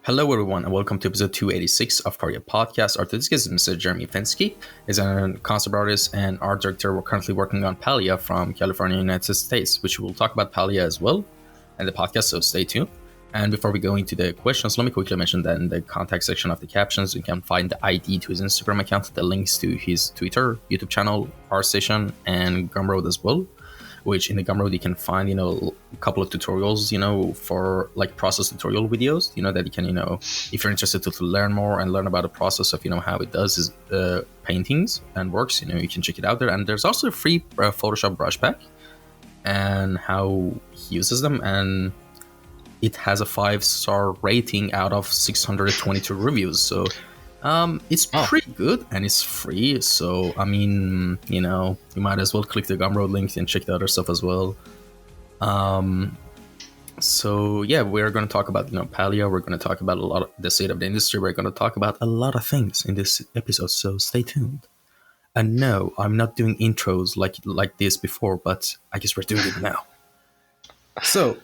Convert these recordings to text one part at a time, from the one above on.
Hello, everyone, and welcome to episode 286 of Kouryer podcast. Our today's guest is Mr. Jeremy Fenske. He's a concept artist and art director. We're currently working on Palia from California, United States, which we'll talk about Palia as well in the podcast, so stay tuned. And before we go into the questions, let me quickly mention that in the contact section of the captions, you can find the ID to his Instagram account, the links to his Twitter, YouTube channel, ArtStation, and Gumroad as well. Which in the Gumroad you can find, a couple of tutorials, for like process tutorial videos, that you can, if you're interested to learn more and learn about the process of, how it does his paintings and works, you can check it out there. And there's also a free Photoshop brush pack and how he uses them. And it has a 5-star rating out of 622 reviews. So it's pretty good and it's free. So, you might as well click the Gumroad link and check the other stuff as well. So yeah, we're going to talk about, Palia. We're going to talk about a lot of the state of the industry. We're going to talk about a lot of things in this episode. So stay tuned. And no, I'm not doing intros like this before, but I guess we're doing it now. So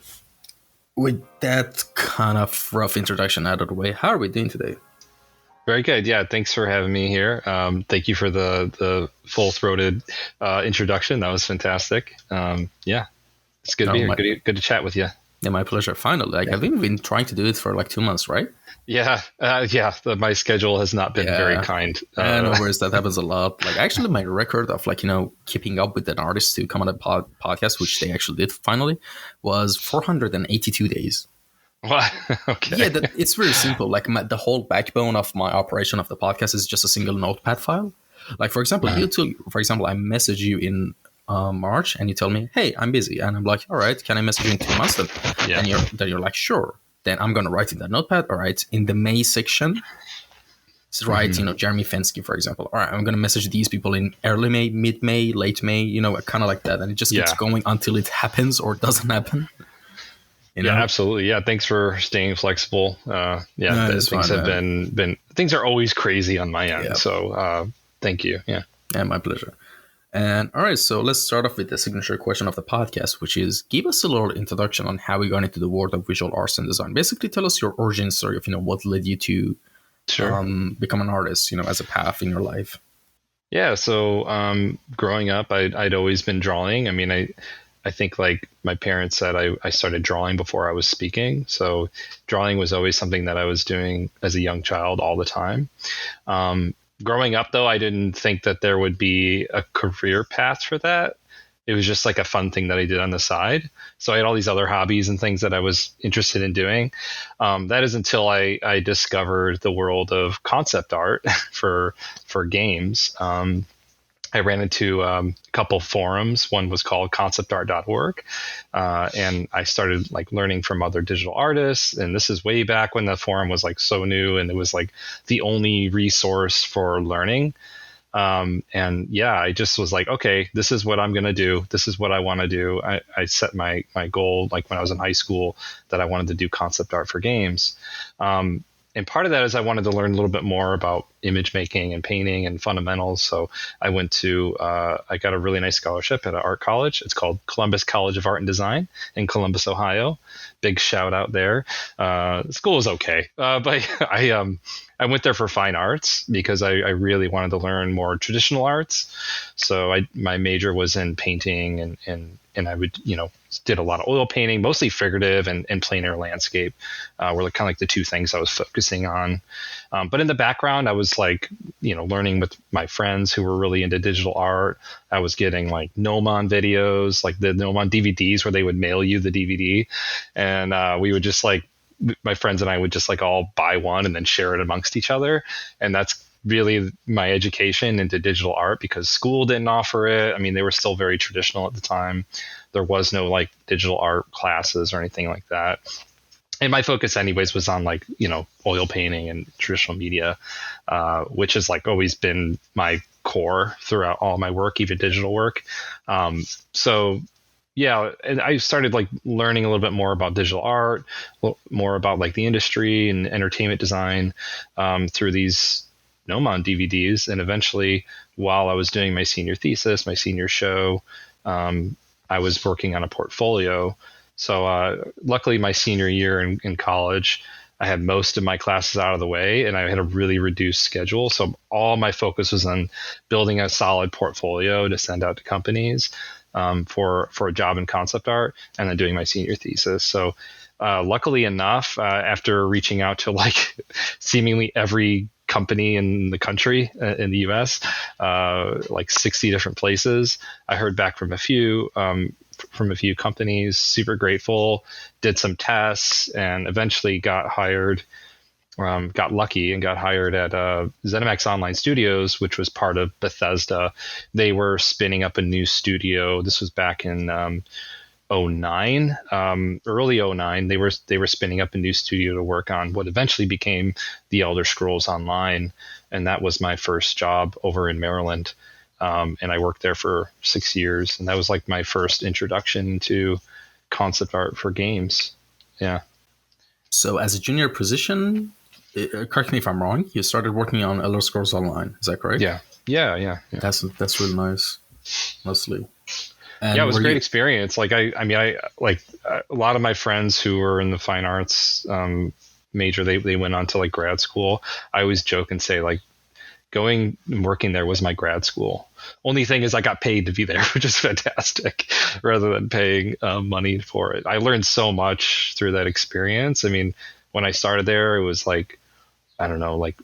with that kind of rough introduction out of the way, how are we doing today? Very good. Yeah. Thanks for having me here. Thank you for the full-throated introduction. That was fantastic. Yeah, it's good to be here. Good to chat with you. Yeah, my pleasure. Finally, I've been trying to do it for 2 months, right? Yeah. My schedule has not been very kind. No worries. That happens a lot. Actually, my record of keeping up with an artist to come on a podcast, which they actually did finally, was 482 days. What? Okay. Yeah, it's really simple. The whole backbone of my operation of the podcast is just a single notepad file. For example, I message you in March and you tell me, hey, I'm busy. And I'm like, all right, can I message you in 2 months? And you're like, sure. Then I'm going to write in that notepad. All right, in the May section, write, Jeremy Fenske, for example. All right, I'm going to message these people in early May, mid-May, late May, kind of like that. And it just keeps going until it happens or doesn't happen. Yeah, absolutely. Yeah, thanks for staying flexible. Things are always crazy on my end. Yeah. So thank you. Yeah, my pleasure. And all right, so let's start off with the signature question of the podcast, which is give us a little introduction on how we got into the world of visual arts and design. Basically, tell us your origin story of what led you to become an artist, as a path in your life. Yeah. So growing up, I'd always been drawing. I think my parents said I started drawing before I was speaking. So drawing was always something that I was doing as a young child all the time. Growing up, though, I didn't think that there would be a career path for that. It was just a fun thing that I did on the side. So I had all these other hobbies and things that I was interested in doing. That is until I discovered the world of concept art for games. I ran into a couple forums. One was called conceptart.org. And I started learning from other digital artists. And this is way back when the forum was so new and it was the only resource for learning. I just was okay, this is what I'm going to do. This is what I want to do. I set my goal, when I was in high school, that I wanted to do concept art for games. And part of that is I wanted to learn a little bit more about image making and painting and fundamentals. So I went to, I got a really nice scholarship at an art college. It's called Columbus College of Art and Design in Columbus, Ohio. Big shout out there. The school was okay. But I went there for fine arts because I really wanted to learn more traditional arts. So my major was in painting and I would, did a lot of oil painting, mostly figurative and plein air landscape were kind of the two things I was focusing on. But in the background, I was learning with my friends who were really into digital art. I was getting Nomon videos, the Nomon DVDs where they would mail you the DVD. And we would just my friends and I would just all buy one and then share it amongst each other. And that's really my education into digital art because school didn't offer it. They were still very traditional at the time. There was no digital art classes or anything like that. And my focus anyways was on oil painting and traditional media, which has always been my core throughout all my work, even digital work. Yeah, and I started learning a little bit more about digital art, more about the industry and entertainment design through these Nomon DVDs. And eventually, while I was doing my senior thesis, my senior show, I was working on a portfolio. So luckily, my senior year in college, I had most of my classes out of the way, and I had a really reduced schedule. So all my focus was on building a solid portfolio to send out to companies for a job in concept art, and then doing my senior thesis. So luckily enough, after reaching out to like seemingly every company in the country, in the US, like 60 different places, I heard back from a few companies, super grateful, did some tests, and eventually got hired, got lucky and got hired at ZeniMax Online Studios, which was part of Bethesda. They were spinning up a new studio. This was back in '09, early '09. They were spinning up a new studio to work on what eventually became The Elder Scrolls Online, and that was my first job over in Maryland. And I worked there for 6 years, and that was like my first introduction to concept art for games. Yeah. So as a junior position, correct me if I'm wrong, you started working on Elder Scrolls Online. Is that correct? Yeah. That's really nice. Mostly. And yeah, it was a great experience. Like I like a lot of my friends who were in the fine arts major, they went on to like grad school. I always joke and say like going and working there was my grad school. Only thing is I got paid to be there, which is fantastic, rather than paying money for it. I learned so much through that experience. I mean, when I started there, it was like, I don't know, like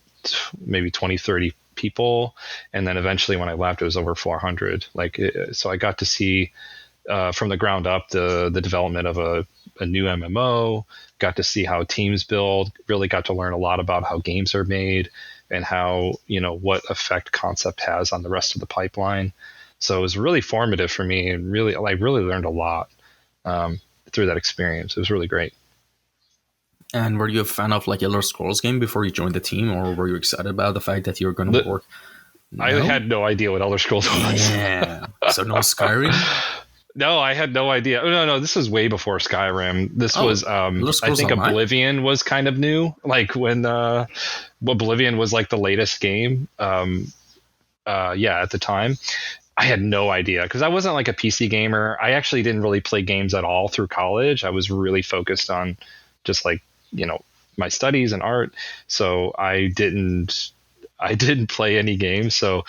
maybe 20, 30 people. And then eventually when I left, it was over 400. So I got to see from the ground up the development of a new MMO, got to see how teams build, really got to learn a lot about how games are made and how, what effect concept has on the rest of the pipeline. So it was really formative for me, and I really learned a lot through that experience. It was really great. And were you a fan of like Elder Scrolls game before you joined the team, or were you excited about the fact that you were going to work? No? I had no idea what Elder Scrolls was. Yeah. So no Skyrim? No, I had no idea. No, this was way before Skyrim. This was, I think Online? Oblivion was kind of new. Like when Oblivion was like the latest game. At the time. I had no idea because I wasn't like a PC gamer. I actually didn't really play games at all through college. I was really focused on just like, my studies and art. So I didn't play any games. So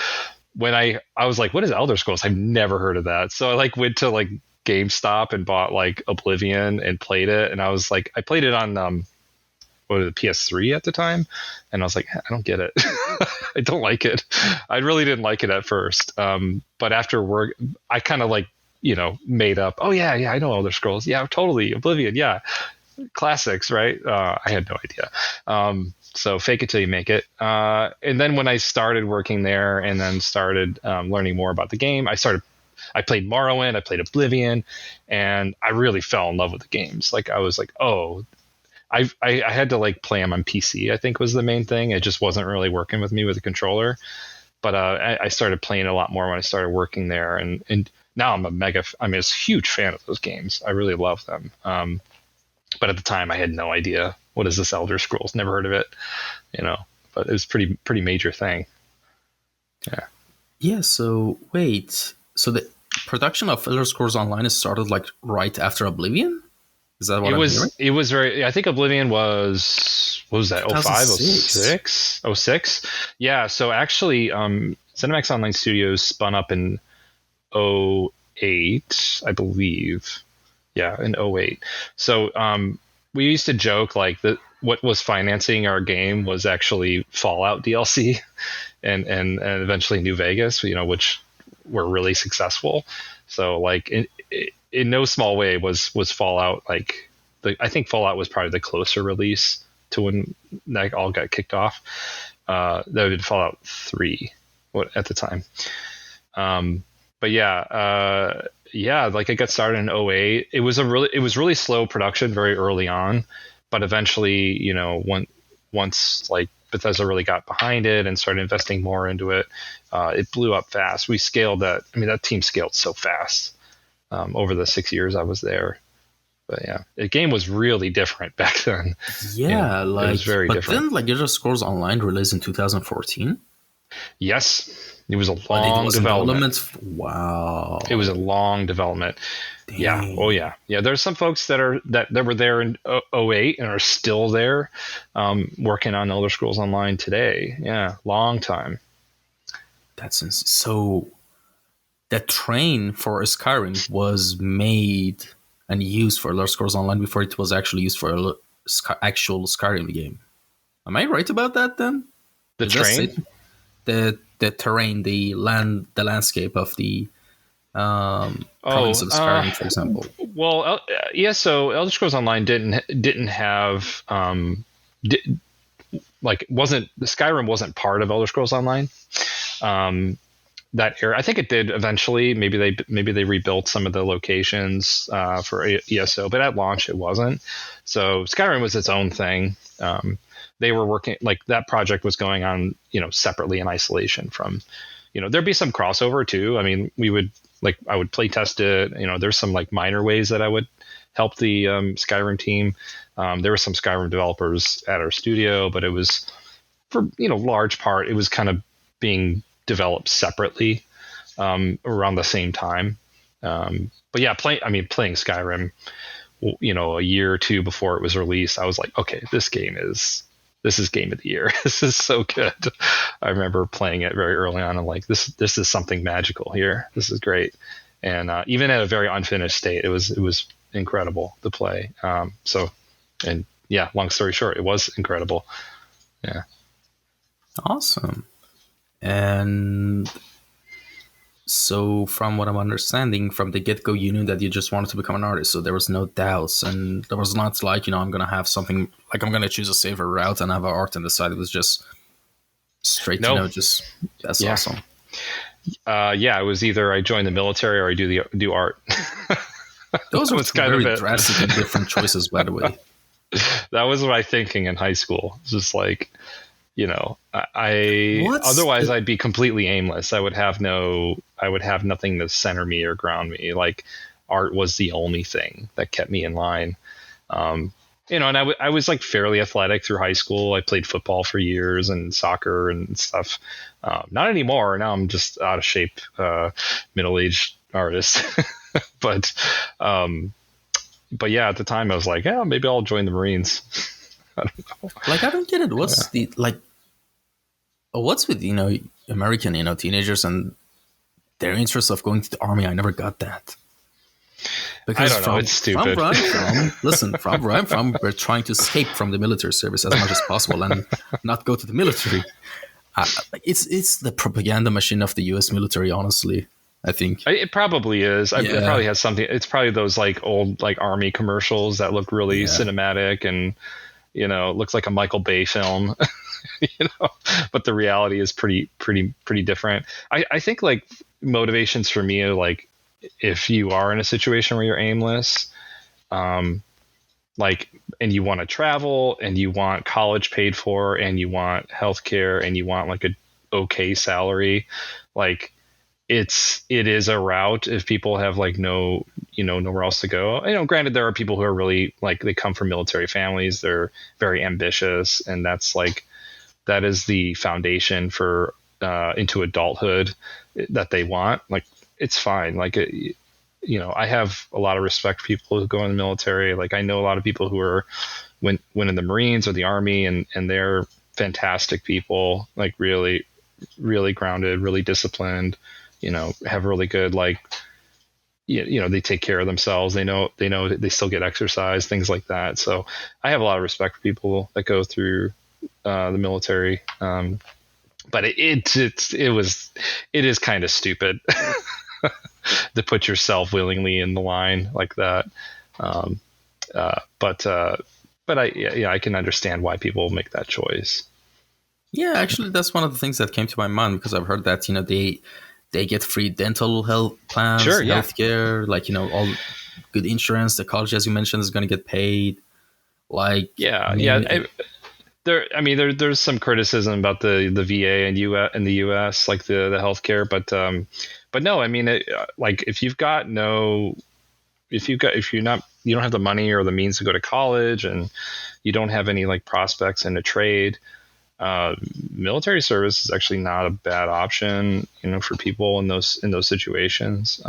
when I was like, what is Elder Scrolls? I've never heard of that. So I like went to like GameStop and bought like Oblivion and played it. And I was like, I played it on the PS3 at the time. And I was like, I don't get it. I don't like it. I really didn't like it at first. But after work, I kind of like, made up, oh yeah, I know Elder Scrolls. Yeah, totally. Oblivion. Yeah. Classics, right? I had no idea. So fake it till you make it. And then when I started working there and then started learning more about the game, I played Morrowind, I played Oblivion, and I really fell in love with the games. Like I was like, oh, I had to like play them on PC, I think was the main thing. It just wasn't really working with me with a controller. But I started playing a lot more when I started working there. And now I'm a huge fan of those games. I really love them. But at the time I had no idea, what is this Elder Scrolls? Never heard of it, but it was pretty major thing. Yeah. Yeah. So wait, so the production of Elder Scrolls Online is started like right after Oblivion? Is that what it was very, I think Oblivion was, what was that? 05, 06? 06. Yeah. So actually, ZeniMax Online Studios spun up in 08, I believe. Yeah, in 08. So we used to joke like what was financing our game was actually Fallout DLC and eventually New Vegas, which were really successful. So like in no small way was Fallout like I think Fallout was probably the closer release to when that all got kicked off. That would have been Fallout 3 at the time. But yeah, like it got started in 08. It was really slow production very early on, but eventually, once like Bethesda really got behind it and started investing more into it, it blew up fast. We scaled that. I mean, that team scaled so fast over the 6 years I was there. But yeah, the game was really different back then. Yeah, it was very different. But then like Elder Scrolls Online released in 2014. Yes. It was a But it long was in development. development. It was Wow. a long development. Yeah. Oh Dang. yeah. Yeah. There's some folks that were there in '08 and are still there, working on Elder Scrolls Online today. Yeah. Long time. So the train for Skyrim was made and used for Elder Scrolls Online before it was actually used for a actual Skyrim game. Am I right about that then? The Is that train. safe? The terrain, the landscape of the province Oh, of Skyrim, for example. well, yeah. So Elder Scrolls Online didn't have di- like wasn't Skyrim wasn't part of Elder Scrolls Online. Um, that era, I think it did eventually. Maybe they rebuilt some of the locations for ESO, but at launch it wasn't. So Skyrim was its own thing. They were working like that project was going on, separately in isolation from, there'd be some crossover too. I mean, I would play test it. There's some like minor ways that I would help the Skyrim team. There were some Skyrim developers at our studio, but it was for large part it was kind of being developed separately around the same time. But yeah, playing Skyrim, a year or two before it was released, I was like, okay, this is game of the year. This is so good. I remember playing it very early on. I'm like, this is something magical here. This is great. And even at a very unfinished state, it was incredible to play. And yeah, long story short, it was incredible. Yeah. Awesome. And so, from what I'm understanding, from the get go, you knew that you just wanted to become an artist. So there was no doubts, and there was not like I'm gonna have something like I'm gonna choose a safer route and have an art on the side. It was just straight. No. Just that's Yeah. awesome. Yeah, it was either I join the military or I do art. Those are was two kind of very it. drastic and different choices, by the way. That was my thinking in high school. It's just like, I What's otherwise the, I'd be completely aimless. I would have nothing to center me or ground me. Like art was the only thing that kept me in line. And I was like fairly athletic through high school. I played football for years and soccer and stuff. Not anymore. Now I'm just out of shape, middle-aged artist. but, but yeah, at the time I was like, yeah, maybe I'll join the Marines. I don't know. like I don't get it. What's with American teenagers and their interest of going to the army? I never got that. Because I don't know. It's stupid. from where I'm from, we're trying to escape from the military service as much as possible and not go to the military. It's the propaganda machine of the U.S. military, honestly. I think It probably is. It probably has something. It's probably those like old like army commercials that look really cinematic and looks like a Michael Bay film. But the reality is pretty different. I think like motivations for me are like if you are in a situation where you're aimless, like and you want to travel and you want college paid for and you want healthcare and you want like a okay salary, like it is a route if people have like nowhere else to go. Granted, there are people who are really like they come from military families, they're very ambitious, and that is the foundation for into adulthood that they want. Like it's fine. Like I have a lot of respect for people who go in the military. Like I know a lot of people who went in the Marines or the Army, and they're fantastic people. Like really, really grounded, really disciplined. Have really good like. They take care of themselves. They know that they still get exercise, things like that. So I have a lot of respect for people that go through the military. But it is kind of stupid to put yourself willingly in the line like that. But I can understand why people make that choice. Yeah, actually, that's one of the things that came to my mind because I've heard that they get free dental health plans, Sure, yeah. healthcare, like all good insurance. The college, as you mentioned, is going to get paid. Like there's some criticism about the VA and in the US, like the healthcare, but no, I mean like if you don't have the money or the means to go to college and you don't have any like prospects in a trade, Military service is actually not a bad option, for people in those situations.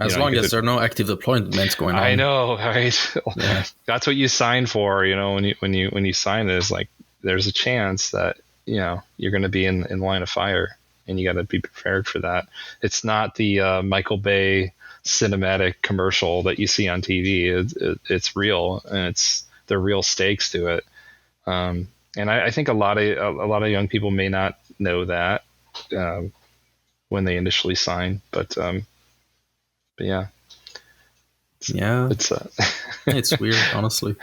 As You long as could, there are no active deployments going I on. know, right? Yeah. That's what you sign for, when you sign this, like there's a chance that, you're going to be in line of fire, and you got to be prepared for that. It's not the Michael Bay cinematic commercial that you see on TV. It's real, and there are real stakes to it. And I think a lot of young people may not know that when they initially sign, but yeah, Yeah. it's It's weird, honestly.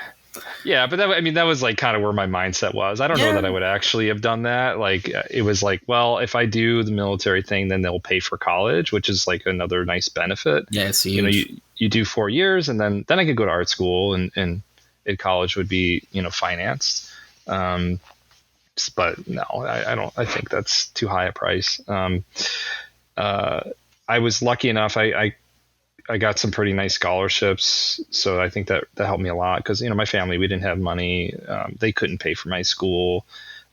yeah, but that was like kind of where my mindset was. I don't know Yeah. that I would actually have done that. Like it was like, well, if I do the military thing, then they'll pay for college, which is like another nice benefit. Yeah, it's huge. You do 4 years, and then I could go to art school, and at college would be, financed. Um, but no, I don't. I think that's too high a price. Uh, I was lucky enough. I got some pretty nice scholarships, so I think that helped me a lot because my family, we didn't have money. They couldn't pay for my school,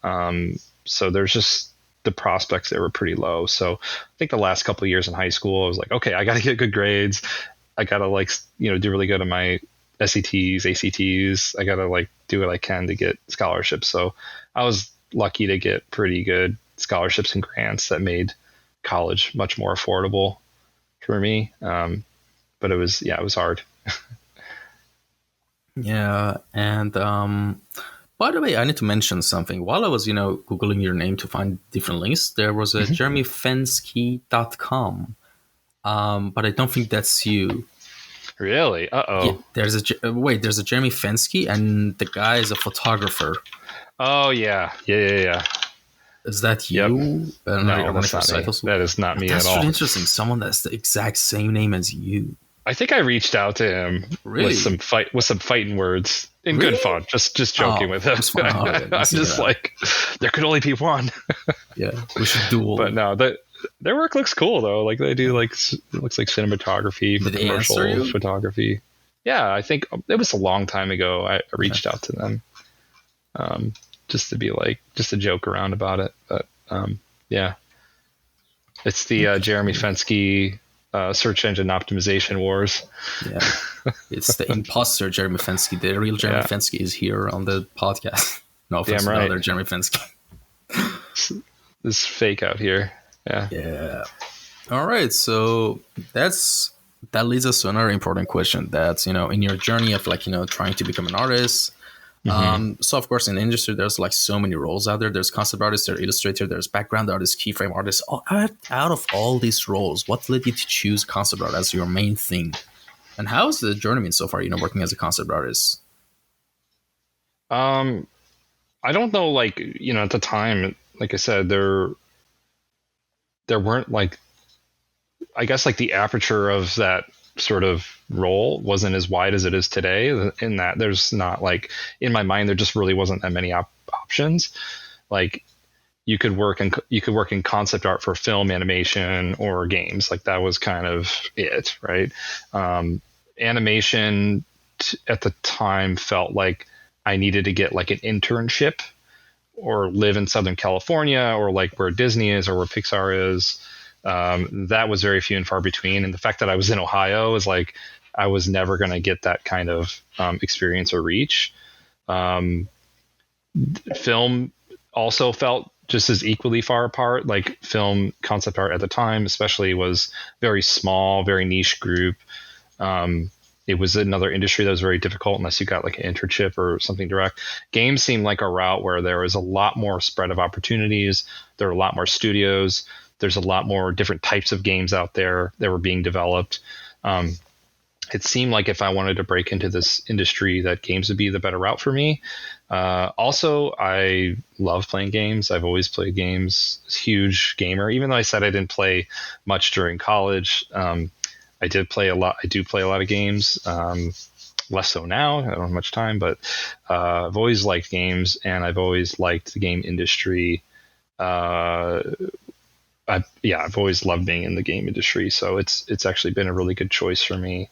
so there's just the prospects there were pretty low. So I think the last couple of years in high school, I was like, okay, I got to get good grades. I got to do really good on my SATs, ACTs. I got to do what I can to get scholarships. So I was lucky to get pretty good scholarships and grants that made college much more affordable for me. But it was hard. Yeah, and by the way, I need to mention something. While I was, googling your name to find different links, there was a jeremyfenske.com. But I don't think that's you. Really? Yeah, Uh-oh. there's a Jeremy Fenske, and the guy is a photographer. Oh, yeah. Yeah. Is that Yep. you? No, that's not me. That is not me That's at all. really interesting. Someone that's the exact same name as you. I think I reached out to him Really? with some fighting words in Really? good fun, just joking with him. I'm just like, there could only be one. Yeah, we should duel. But no, their work looks cool though. Like they do, it looks like cinematography for commercial photography. Yeah, I think it was a long time ago. I reached out to them, just to joke around about it. But yeah, it's the Jeremy Fenske search engine optimization wars. Yeah, it's the imposter Jeremy Fenske. The real Jeremy Fenske is here on the podcast. No offense, right. Another Jeremy Fenske. This fake out here. Yeah. All right, so that leads us to another important question. That's in your journey of trying to become an artist. So of course in the industry there's so many roles out there. There's concept artist, there's illustrator, there's background artist, keyframe artist. Out of all these roles, what led you to choose concept art as your main thing? And how's the journey been so far, working as a concept artist? I don't know, at the time, like I said, there weren't I guess the aperture of that sort of role wasn't as wide as it is today, in that there's not in my mind, there just really wasn't that many options. You could work in concept art for film, animation, or games. That was kind of it, right? Animation at the time felt like I needed to get an internship or live in Southern California or where Disney is or where Pixar is. That was very few and far between. And the fact that I was in Ohio is I was never going to get that kind of experience or reach. Film also felt just as equally far apart. Film concept art at the time, especially, was very small, very niche group. It was another industry that was very difficult unless you got an internship or something direct. Games seemed like a route where there was a lot more spread of opportunities. There were a lot more studios. There's a lot more different types of games out there that were being developed. It seemed like if I wanted to break into this industry, that games would be the better route for me. Also, I love playing games. I've always played games. I was a huge gamer. Even though I said I didn't play much during college, I did play a lot. I do play a lot of games. Less so now. I don't have much time, but I've always liked games, and I've always liked the game industry. I've always loved being in the game industry, so it's actually been a really good choice for me.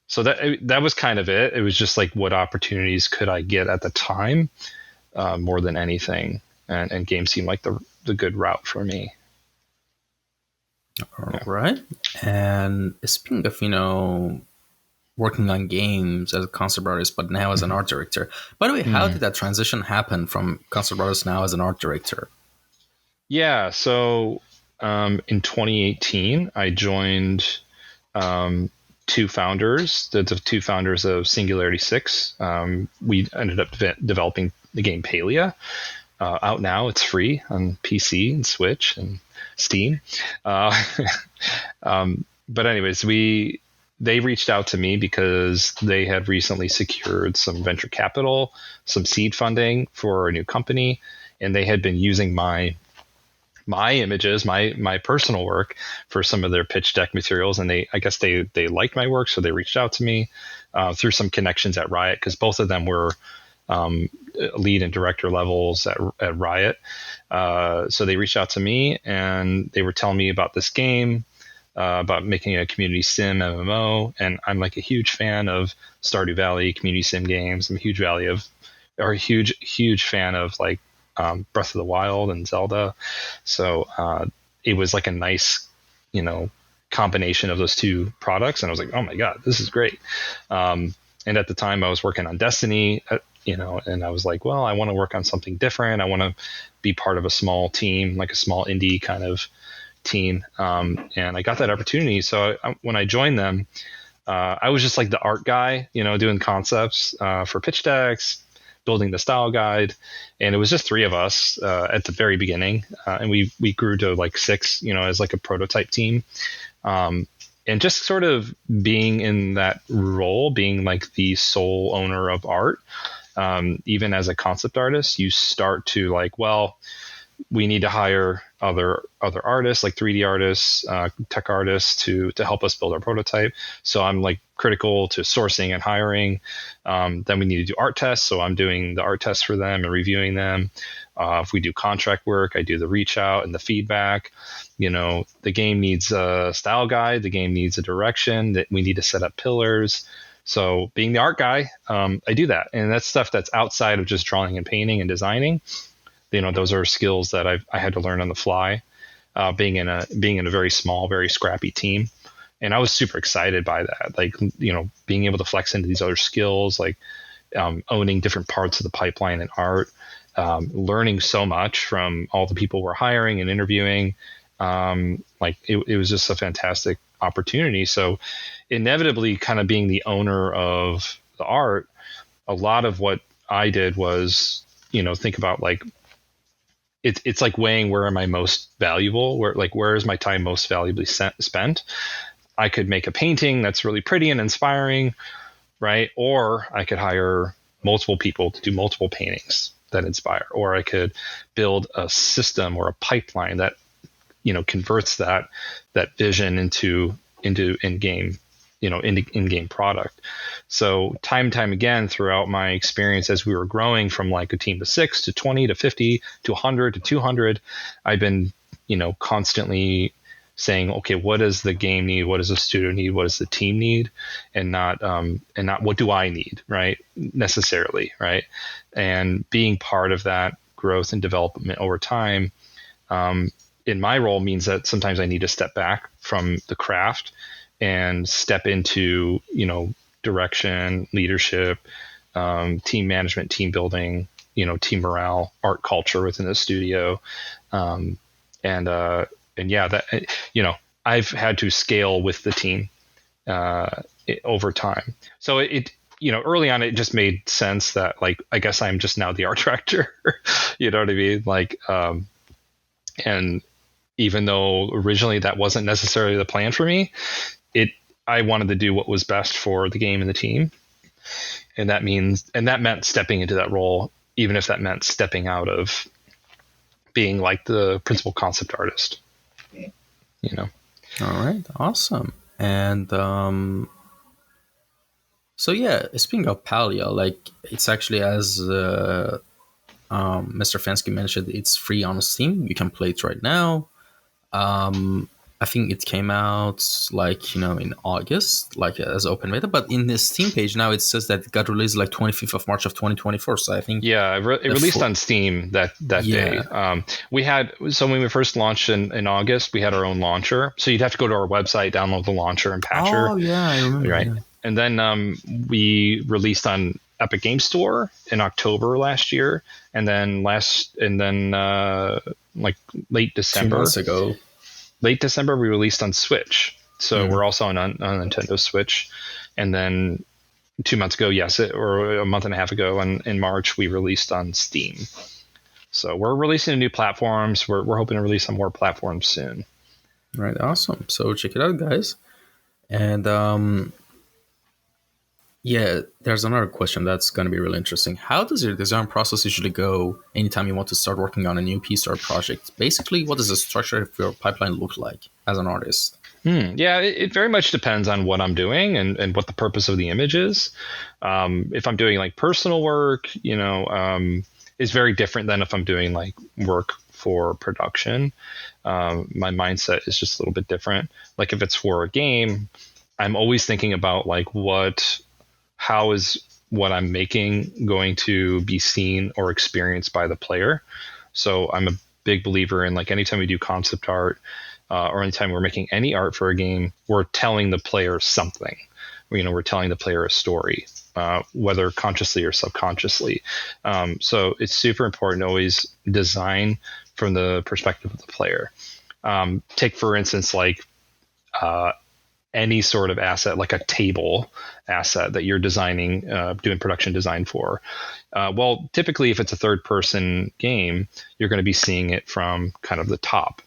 So that was kind of it. It was just what opportunities could I get at the time? more than anything, and games seem like the good route for me. All right. And speaking of, working on games as a concept artist, but now as an art director. By the way, how did that transition happen from concept artist now as an art director? Yeah, so in 2018, I joined two founders, the two founders of Singularity 6. We ended up developing the game Palia. Out now, it's free on PC and Switch and Steam. But anyways, they reached out to me because they had recently secured some venture capital, some seed funding for a new company, and they had been using my images, my personal work for some of their pitch deck materials, and I guess they liked my work, so they reached out to me through some connections at Riot, because both of them were lead and director levels at Riot. So they reached out to me and they were telling me about this game, about making a community sim MMO, and I'm like a huge fan of Stardew Valley community sim games. I'm a huge fan of like Breath of the Wild and Zelda. So it was like a nice, combination of those two products, and I was like, oh my god, this is great. And at the time, I was working on Destiny, and I was like, well, I want to work on something different. I want to be part of a small team, like a small indie kind of team. And I got that opportunity. So when I joined them, I was just like the art guy, doing concepts for pitch decks, building the style guide. And it was just three of us at the very beginning. And we grew to like six, as like a prototype team. And just sort of being in that role, being like the sole owner of art, even as a concept artist, you start to like, well, we need to hire other artists, like 3D artists, tech artists to help us build our prototype. So I'm like critical to sourcing and hiring. Then we need to do art tests. So I'm doing the art tests for them and reviewing them. If we do contract work, I do the reach out and the feedback. The game needs a style guide. The game needs a direction. That we need to set up pillars. So being the art guy, I do that. And that's stuff that's outside of just drawing and painting and designing. Those are skills that I had to learn on the fly, being in a very small, very scrappy team. And I was super excited by that. Like, being able to flex into these other skills, like owning different parts of the pipeline in art, learning so much from all the people we're hiring and interviewing. It was just a fantastic opportunity. So inevitably, kind of being the owner of the art, a lot of what I did was, think about like, it's like weighing where am I most valuable, where is my time most valuably spent. I could make a painting that's really pretty and inspiring, right? Or I could hire multiple people to do multiple paintings that inspire, or I could build a system or a pipeline that converts that vision into in-game in-game product. So time and time again throughout my experience, as we were growing from like a team of 6 to 20 to 50 to 100 to 200, I've been constantly saying, okay, what does the game need? What does the studio need? What does the team need? And not what do I need, right? Necessarily, right? And being part of that growth and development over time, in my role means that sometimes I need to step back from the craft and step into, direction, leadership, team management, team building, team morale, art culture within the studio. And yeah, that, I've had to scale with the team over time. So early on, it just made sense that like, I guess I'm just now the art director, you know what I mean? Like, and even though originally that wasn't necessarily the plan for me, I wanted to do what was best for the game and the team. And that meant stepping into that role, even if that meant stepping out of being like the principal concept artist, All right. Awesome. And, so yeah, speaking of Palia, like it's actually as, Mr. Fenske mentioned, it's free on Steam. You can play it right now. I think it came out like in August, like as open beta. But in the Steam page now, it says that it got released like 25th of March of 2024. So I think Yeah, it released on Steam that day. yeah. We had so when we first launched in August, we had our own launcher. So you'd have to go to our website, download the launcher and patcher, Oh yeah, I remember. right? Yeah. And then we released on Epic Game Store in October last year, and then like late 2 months December, ago. we released on Switch. So we're also on Nintendo Switch, and then 2 months ago, or a month and a half ago, in March, we released on Steam. So we're releasing to new platforms. We're hoping to release on more platforms soon. Right. Awesome. So check it out, guys. And yeah, there's another question that's going to be really interesting. How does your design process usually go anytime you want to start working on a new piece or project? Basically, what does the structure of your pipeline look like as an artist? Yeah, it very much depends on what I'm doing and what the purpose of the image is. If I'm doing like personal work, is very different than if I'm doing like work for production. My mindset is just a little bit different. Like if it's for a game, I'm always thinking about like how is what I'm making going to be seen or experienced by the player. So I'm a big believer in like anytime we do concept art, or anytime we're making any art for a game, we're telling the player something. We're telling the player a story, whether consciously or subconsciously. So it's super important to always design from the perspective of the player. Take, for instance, like any sort of asset, like a table asset that you're designing, doing production design for. Well, typically, if it's a third-person game, you're going to be seeing it from kind of the top.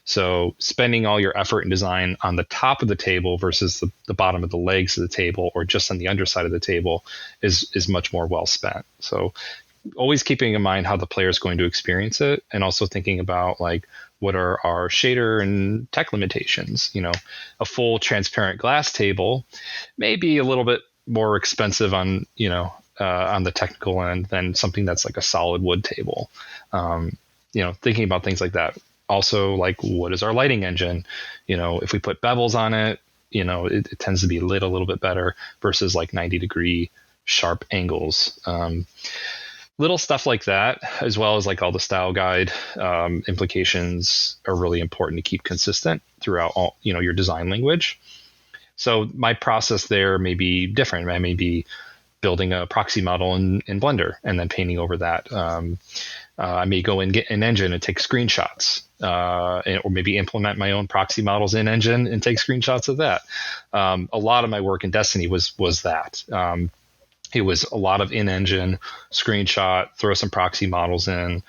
So spending all your effort and design on the top of the table versus the bottom of the legs of the table, or just on the underside of the table, is much more well spent. So always keeping in mind how the player is going to experience it, and also thinking about like what are our shader and tech limitations. A full transparent glass table may be a little bit more expensive on the technical end than something that's like a solid wood table. Thinking about things like that. Also, like, what is our lighting engine? If we put bevels on it, it tends to be lit a little bit better versus like 90-degree sharp angles. Little stuff like that, as well as like all the style guide implications, are really important to keep consistent throughout all your design language. So my process there may be different. I may be building a proxy model in Blender and then painting over that. I may go and get an engine and take screenshots, or maybe implement my own proxy models in engine and take screenshots of that. A lot of my work in Destiny was that. It was a lot of in-engine screenshot, throw some proxy models in,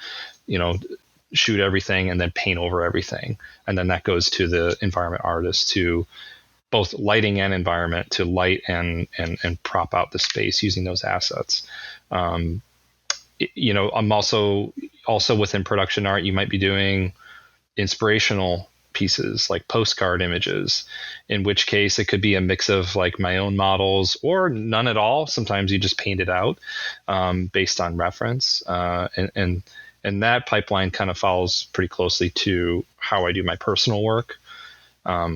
shoot everything, and then paint over everything. And then that goes to the environment artist to both lighting and environment to light and prop out the space using those assets. I'm also within production art, you might be doing inspirational pieces like postcard images, in which case it could be a mix of like my own models or none at all. Sometimes you just paint it out based on reference, and that pipeline kind of follows pretty closely to how I do my personal work,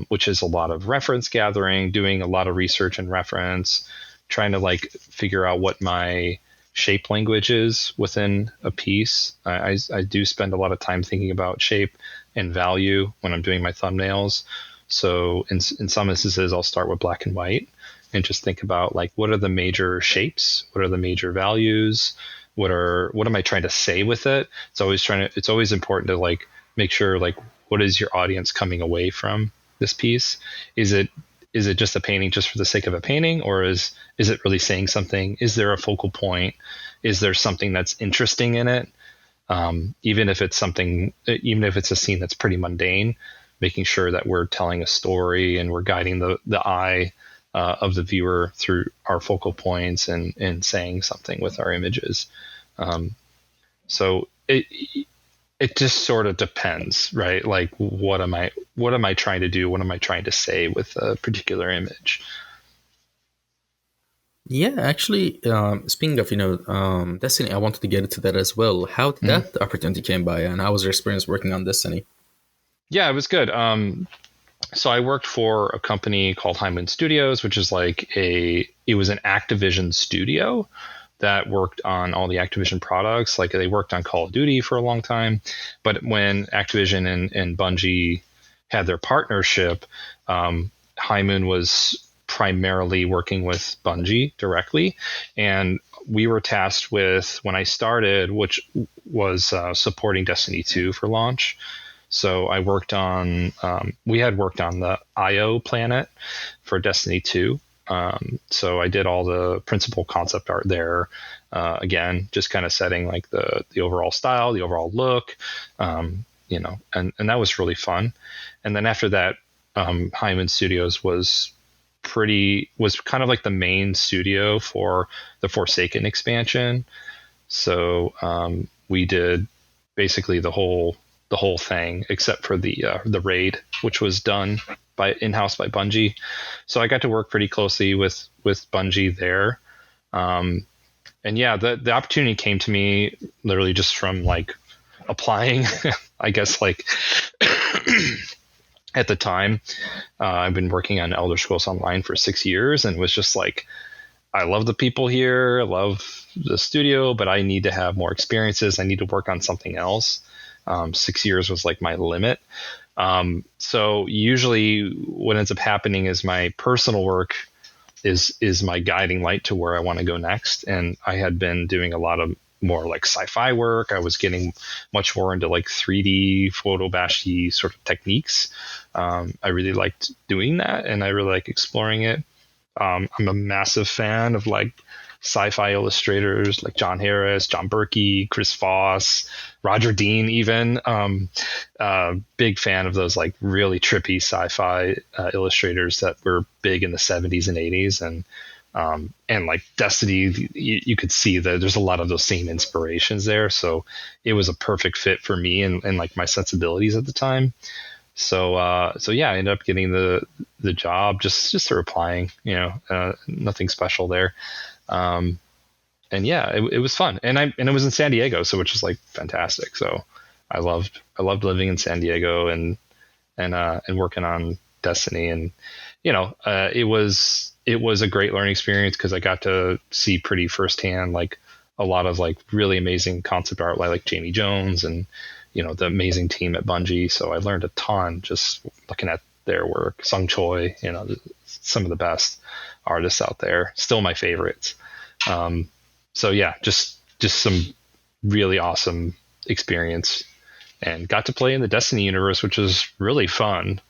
which is a lot of reference gathering, doing a lot of research and reference, trying to like figure out what my shape language is within a piece. I do spend a lot of time thinking about shape and value when I'm doing my thumbnails. So in some instances, I'll start with black and white and just think about like, what are the major shapes? What are the major values? What am I trying to say with it? It's always important to like make sure like, what is your audience coming away from this piece? Is it just a painting just for the sake of a painting, or is it really saying something? Is there a focal point? Is there something that's interesting in it? Even if it's a scene that's pretty mundane, making sure that we're telling a story and we're guiding the eye of the viewer through our focal points and saying something with our images. So it just sort of depends, right? Like, what am I trying to do? What am I trying to say with a particular image? Yeah, actually, speaking of Destiny, I wanted to get into that as well. How did that opportunity came by, and how was your experience working on Destiny? Yeah, it was good. So I worked for a company called High Moon Studios, which is it was an Activision studio that worked on all the Activision products. Like they worked on Call of Duty for a long time, but when Activision and Bungie had their partnership, High Moon was primarily working with Bungie directly, and we were tasked with, when I started, which was supporting Destiny 2 for launch. So I worked on, we had worked on the IO planet for Destiny 2. So I did all the principal concept art there. Again, just kind of setting like the overall style, the overall look, and that was really fun. And then after that, High Moon Studios was kind of like the main studio for the Forsaken expansion. So we did basically the whole thing except for the raid, which was done in-house by Bungie. So I got to work pretty closely with Bungie there. And yeah, the opportunity came to me literally just from like applying, I guess, like at the time. I've been working on Elder Scrolls Online for 6 years, and was just like, I love the people here, I love the studio, but I need to have more experiences. I need to work on something else. 6 years was like my limit. So usually what ends up happening is my personal work is my guiding light to where I want to go next. And I had been doing a lot of more like sci-fi work. I was getting much more into like 3D photobashi sort of techniques. I really liked doing that, and I really like exploring it. I'm a massive fan of like sci-fi illustrators like John Harris, John Berkey, Chris Foss, Roger Dean, even. Big fan of those like really trippy sci-fi illustrators that were big in the 70s and 80s. And like Destiny, you could see that there's a lot of those same inspirations there. So it was a perfect fit for me and like my sensibilities at the time. So yeah, I ended up getting the job just through applying, nothing special there. And yeah, it was fun. And it was in San Diego, so which is like fantastic. So I loved living in San Diego and working on Destiny. And, it was a great learning experience because I got to see pretty firsthand, like a lot of like really amazing concept art, like Jamie Jones and, the amazing team at Bungie. So I learned a ton just looking at their work. Sung Choi, some of the best artists out there, still my favorites. So yeah, just some really awesome experience, and got to play in the Destiny universe, which was really fun.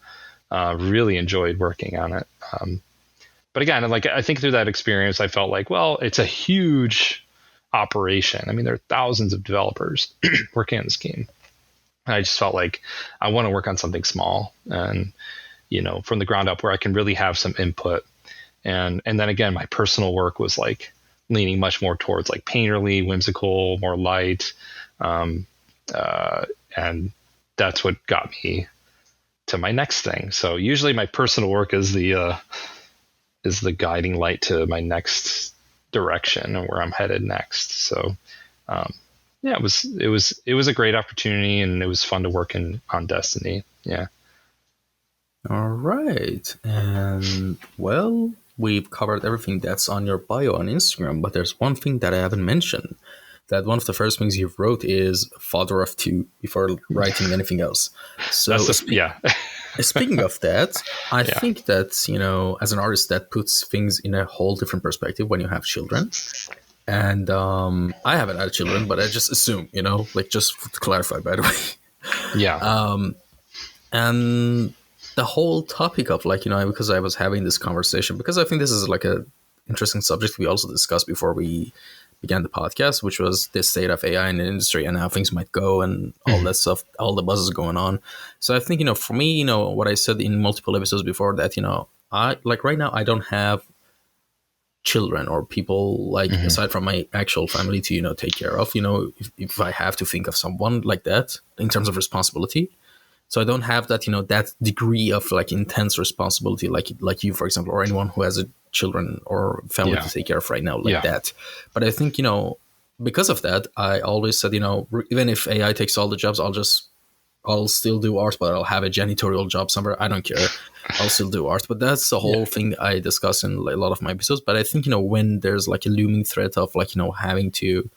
Really enjoyed working on it. But again, like I think through that experience, I felt like, well, it's a huge operation. I mean, there are thousands of developers working on this game. And I just felt like I want to work on something small and, from the ground up where I can really have some input. And then again, my personal work was like leaning much more towards like painterly, whimsical, more light. And that's what got me to my next thing. So usually my personal work is the guiding light to my next direction and where I'm headed next. So, yeah, it was a great opportunity, and it was fun to work on Destiny. Yeah. All right. And well, we've covered everything that's on your bio on Instagram, but there's one thing that I haven't mentioned. That one of the first things you wrote is father of two before writing anything else. So yeah. Speaking of that, I think that, as an artist, that puts things in a whole different perspective when you have children. And I haven't had children, but I just assume, like just to clarify, by the way. Yeah. And the whole topic of like, because I was having this conversation, because I think this is like a interesting subject we also discussed before we began the podcast, which was the state of AI in the industry and how things might go and all that stuff, all the buzzes going on. So I think, for me, what I said in multiple episodes before that, I like right now, I don't have children or people like aside from my actual family to, take care of, if I have to think of someone like that in terms of responsibility. So I don't have that, that degree of like intense responsibility, like you, for example, or anyone who has a children or family to take care of right now, like that. But I think, because of that, I always said, even if AI takes all the jobs, I'll just I'll still do art, but I'll have a janitorial job somewhere. I don't care. I'll still do art. But that's the Yeah. whole thing I discuss in like, a lot of my episodes. But I think, when there's like a looming threat of like, having to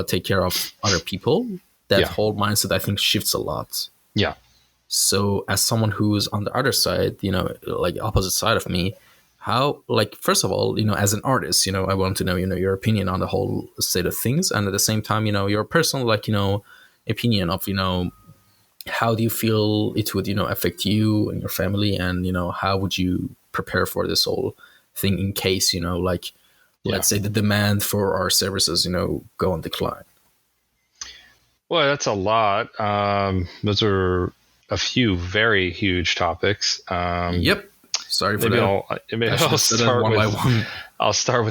take care of other people, that Yeah. whole mindset, I think, shifts a lot. Yeah. So as someone who's on the other side, like opposite side of me, how, like, first of all, as an artist, I want to know, your opinion on the whole state of things. And at the same time, your personal, like, opinion of, how do you feel it would, affect you and your family? And, how would you prepare for this whole thing in case, like, Yeah. let's say the demand for our services, go on decline? Well, that's a lot. Those are a few very huge topics. Yep. Sorry for Maybe that. maybe I should I'll have said it start one by with one.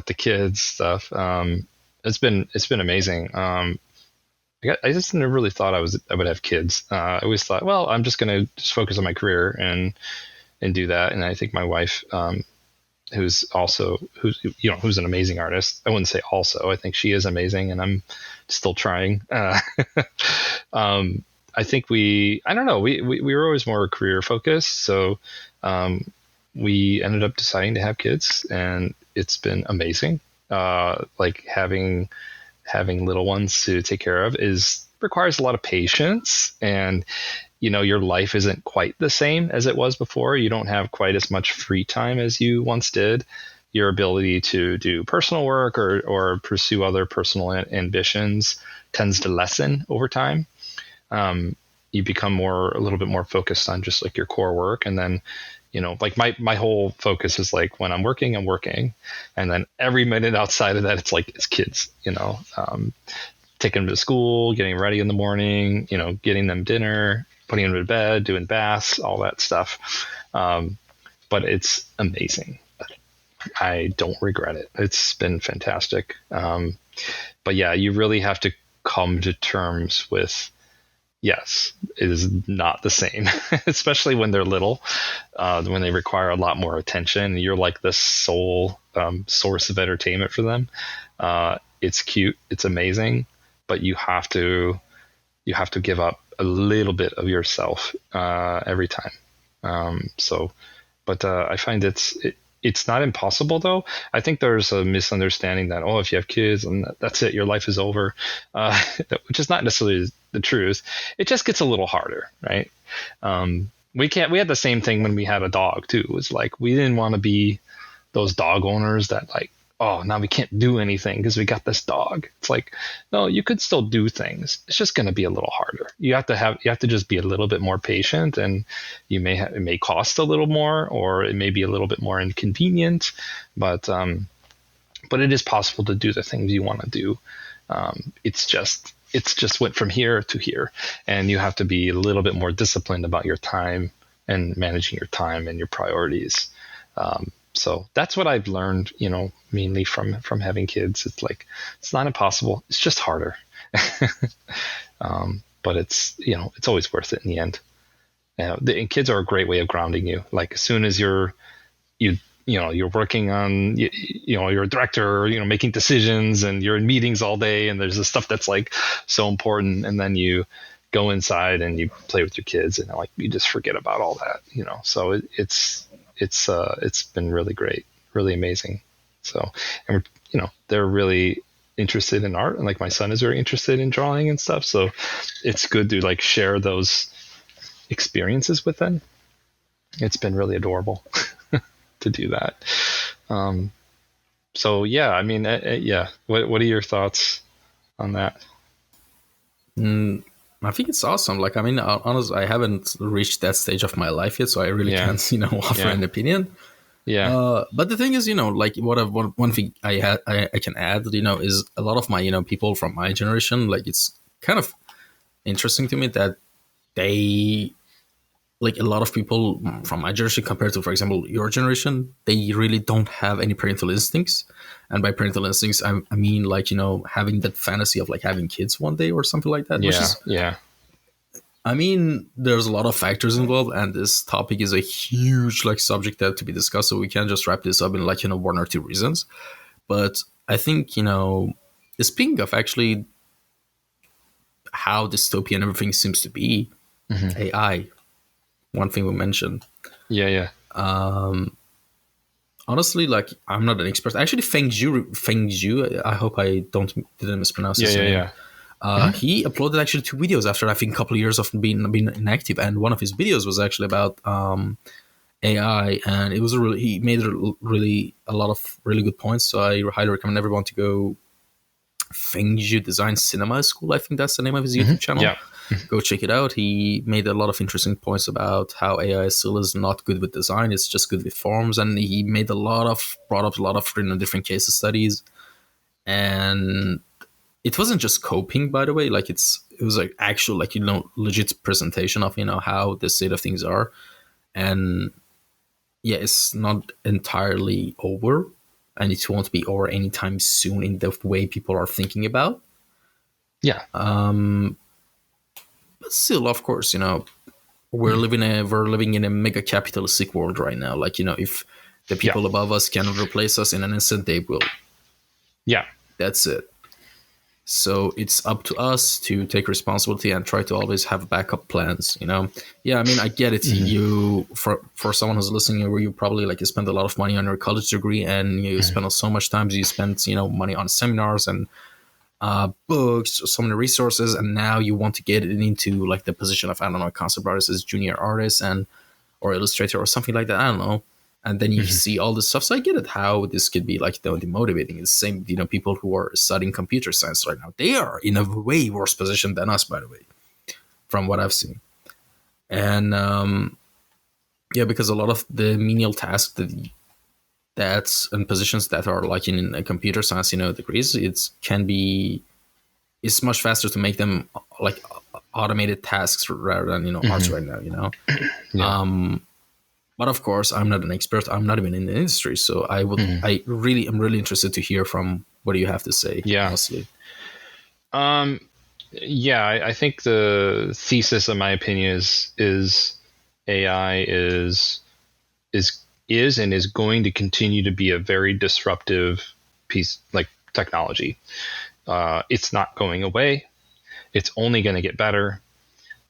the kids stuff. It's been amazing. I just never really thought I would have kids. I always thought, well, I'm just gonna just focus on my career and do that. And I think my wife, who's an amazing artist. I wouldn't say also. I think she is amazing, and I'm still trying. I think I don't know. We were always more career focused, so we ended up deciding to have kids, and it's been amazing. Like having little ones to take care of requires a lot of patience, and your life isn't quite the same as it was before. You don't have quite as much free time as you once did. Your ability to do personal work or pursue other personal ambitions tends to lessen over time. You become a little bit more focused on just like your core work. And then, like my whole focus is like when I'm working, and then every minute outside of that, it's kids, taking them to school, getting ready in the morning, getting them dinner, putting them to bed, doing baths, all that stuff. But it's amazing. I don't regret it. It's been fantastic. But yeah, you really have to come to terms with, yes, it is not the same, especially when they're little, when they require a lot more attention. You're like the sole source of entertainment for them. It's cute. It's amazing, but you have to give up a little bit of yourself every time. But I find it's not impossible though. I think there's a misunderstanding that, oh, if you have kids and that's it, your life is over, which is not necessarily the truth. It just gets a little harder, right? We had the same thing when we had a dog too. It was like we didn't want to be those dog owners that like, oh, now we can't do anything because we got this dog. It's like, no, you could still do things. It's just going to be a little harder. You have to just be a little bit more patient, and it may cost a little more, or it may be a little bit more inconvenient, but it is possible to do the things you want to do. It's just went from here to here, and you have to be a little bit more disciplined about your time and managing your time and your priorities. So that's what I've learned, mainly from having kids. It's like, it's not impossible. It's just harder. But it's always worth it in the end. And kids are a great way of grounding you. Like as soon as you're working on, you're a director, making decisions, and you're in meetings all day, and there's this stuff that's like so important. And then you go inside and you play with your kids, and like, you just forget about all that, so it's been really great, really amazing. So, and they're really interested in art, and like my son is very interested in drawing and stuff. So it's good to like share those experiences with them. It's been really adorable to do that. So yeah, I mean, yeah. What are your thoughts on that? I think it's awesome. Like, I mean, honestly, I haven't reached that stage of my life yet, so I really Yeah. can't, offer Yeah. an opinion. Yeah. But the thing is, like one thing I can add, is a lot of my, people from my generation, like it's kind of interesting to me that they, like a lot of people from my generation compared to, for example, your generation, they really don't have any parental instincts. And by parental instincts, I mean like, having that fantasy of like having kids one day or something like that, which Yeah. is, Yeah. I mean, there's a lot of factors involved, and this topic is a huge like subject that to be discussed. So we can't just wrap this up in like, one or two reasons. But I think, speaking of actually how dystopian everything seems to be, AI, one thing we mentioned. Yeah, yeah. Honestly, like I'm not an expert. Actually, Feng Zhu. I hope I didn't mispronounce Yeah, his yeah, name. yeah. Hmm. He uploaded actually 2 videos after I think a couple of years of being inactive, and one of his videos was actually about AI, and it was he made really a lot of really good points. So I highly recommend everyone to go Fengju Design Cinema School. I think that's the name of his Hmm. YouTube channel. Yeah. Go check it out. He made a lot of interesting points about how AI still is not good with design; it's just good with forms. And he made brought up a lot of different case studies. And it wasn't just coping, by the way. Like it was like actual, like legit presentation of how the state of things are. And yeah, it's not entirely over, and it won't be over anytime soon in the way people are thinking about. Yeah. But still, of course, we're living in a mega capitalistic world right now. Like if the Yeah. people above us can replace us in an instant, they will. Yeah. That's it. So it's up to us to take responsibility and try to always have backup plans. Yeah, I mean, I get it. Hmm. You for someone who's listening, where you probably like you spend a lot of money on your college degree, and you Hmm. spend so much time. You spend money on seminars and books, so many resources, and now you want to get it into like the position of, I don't know, concept artist, as junior artist, and or illustrator or something like that. I don't know. And then you Hmm. see all this stuff. So I get it how this could be like demotivating. It's the same, people who are studying computer science right now. They are in a way worse position than us, by the way, from what I've seen. And yeah, because a lot of the menial tasks that's in positions that are like in a computer science, degrees, it's much faster to make them like automated tasks rather than arts Hmm. right now. Yeah. But of course, I'm not an expert. I'm not even in the industry, so Hmm. am really interested to hear from what do you have to say, Yeah. honestly. Um, yeah, I think the thesis, in my opinion, is AI is and is going to continue to be a very disruptive piece, like technology. It's not going away. It's only going to get better,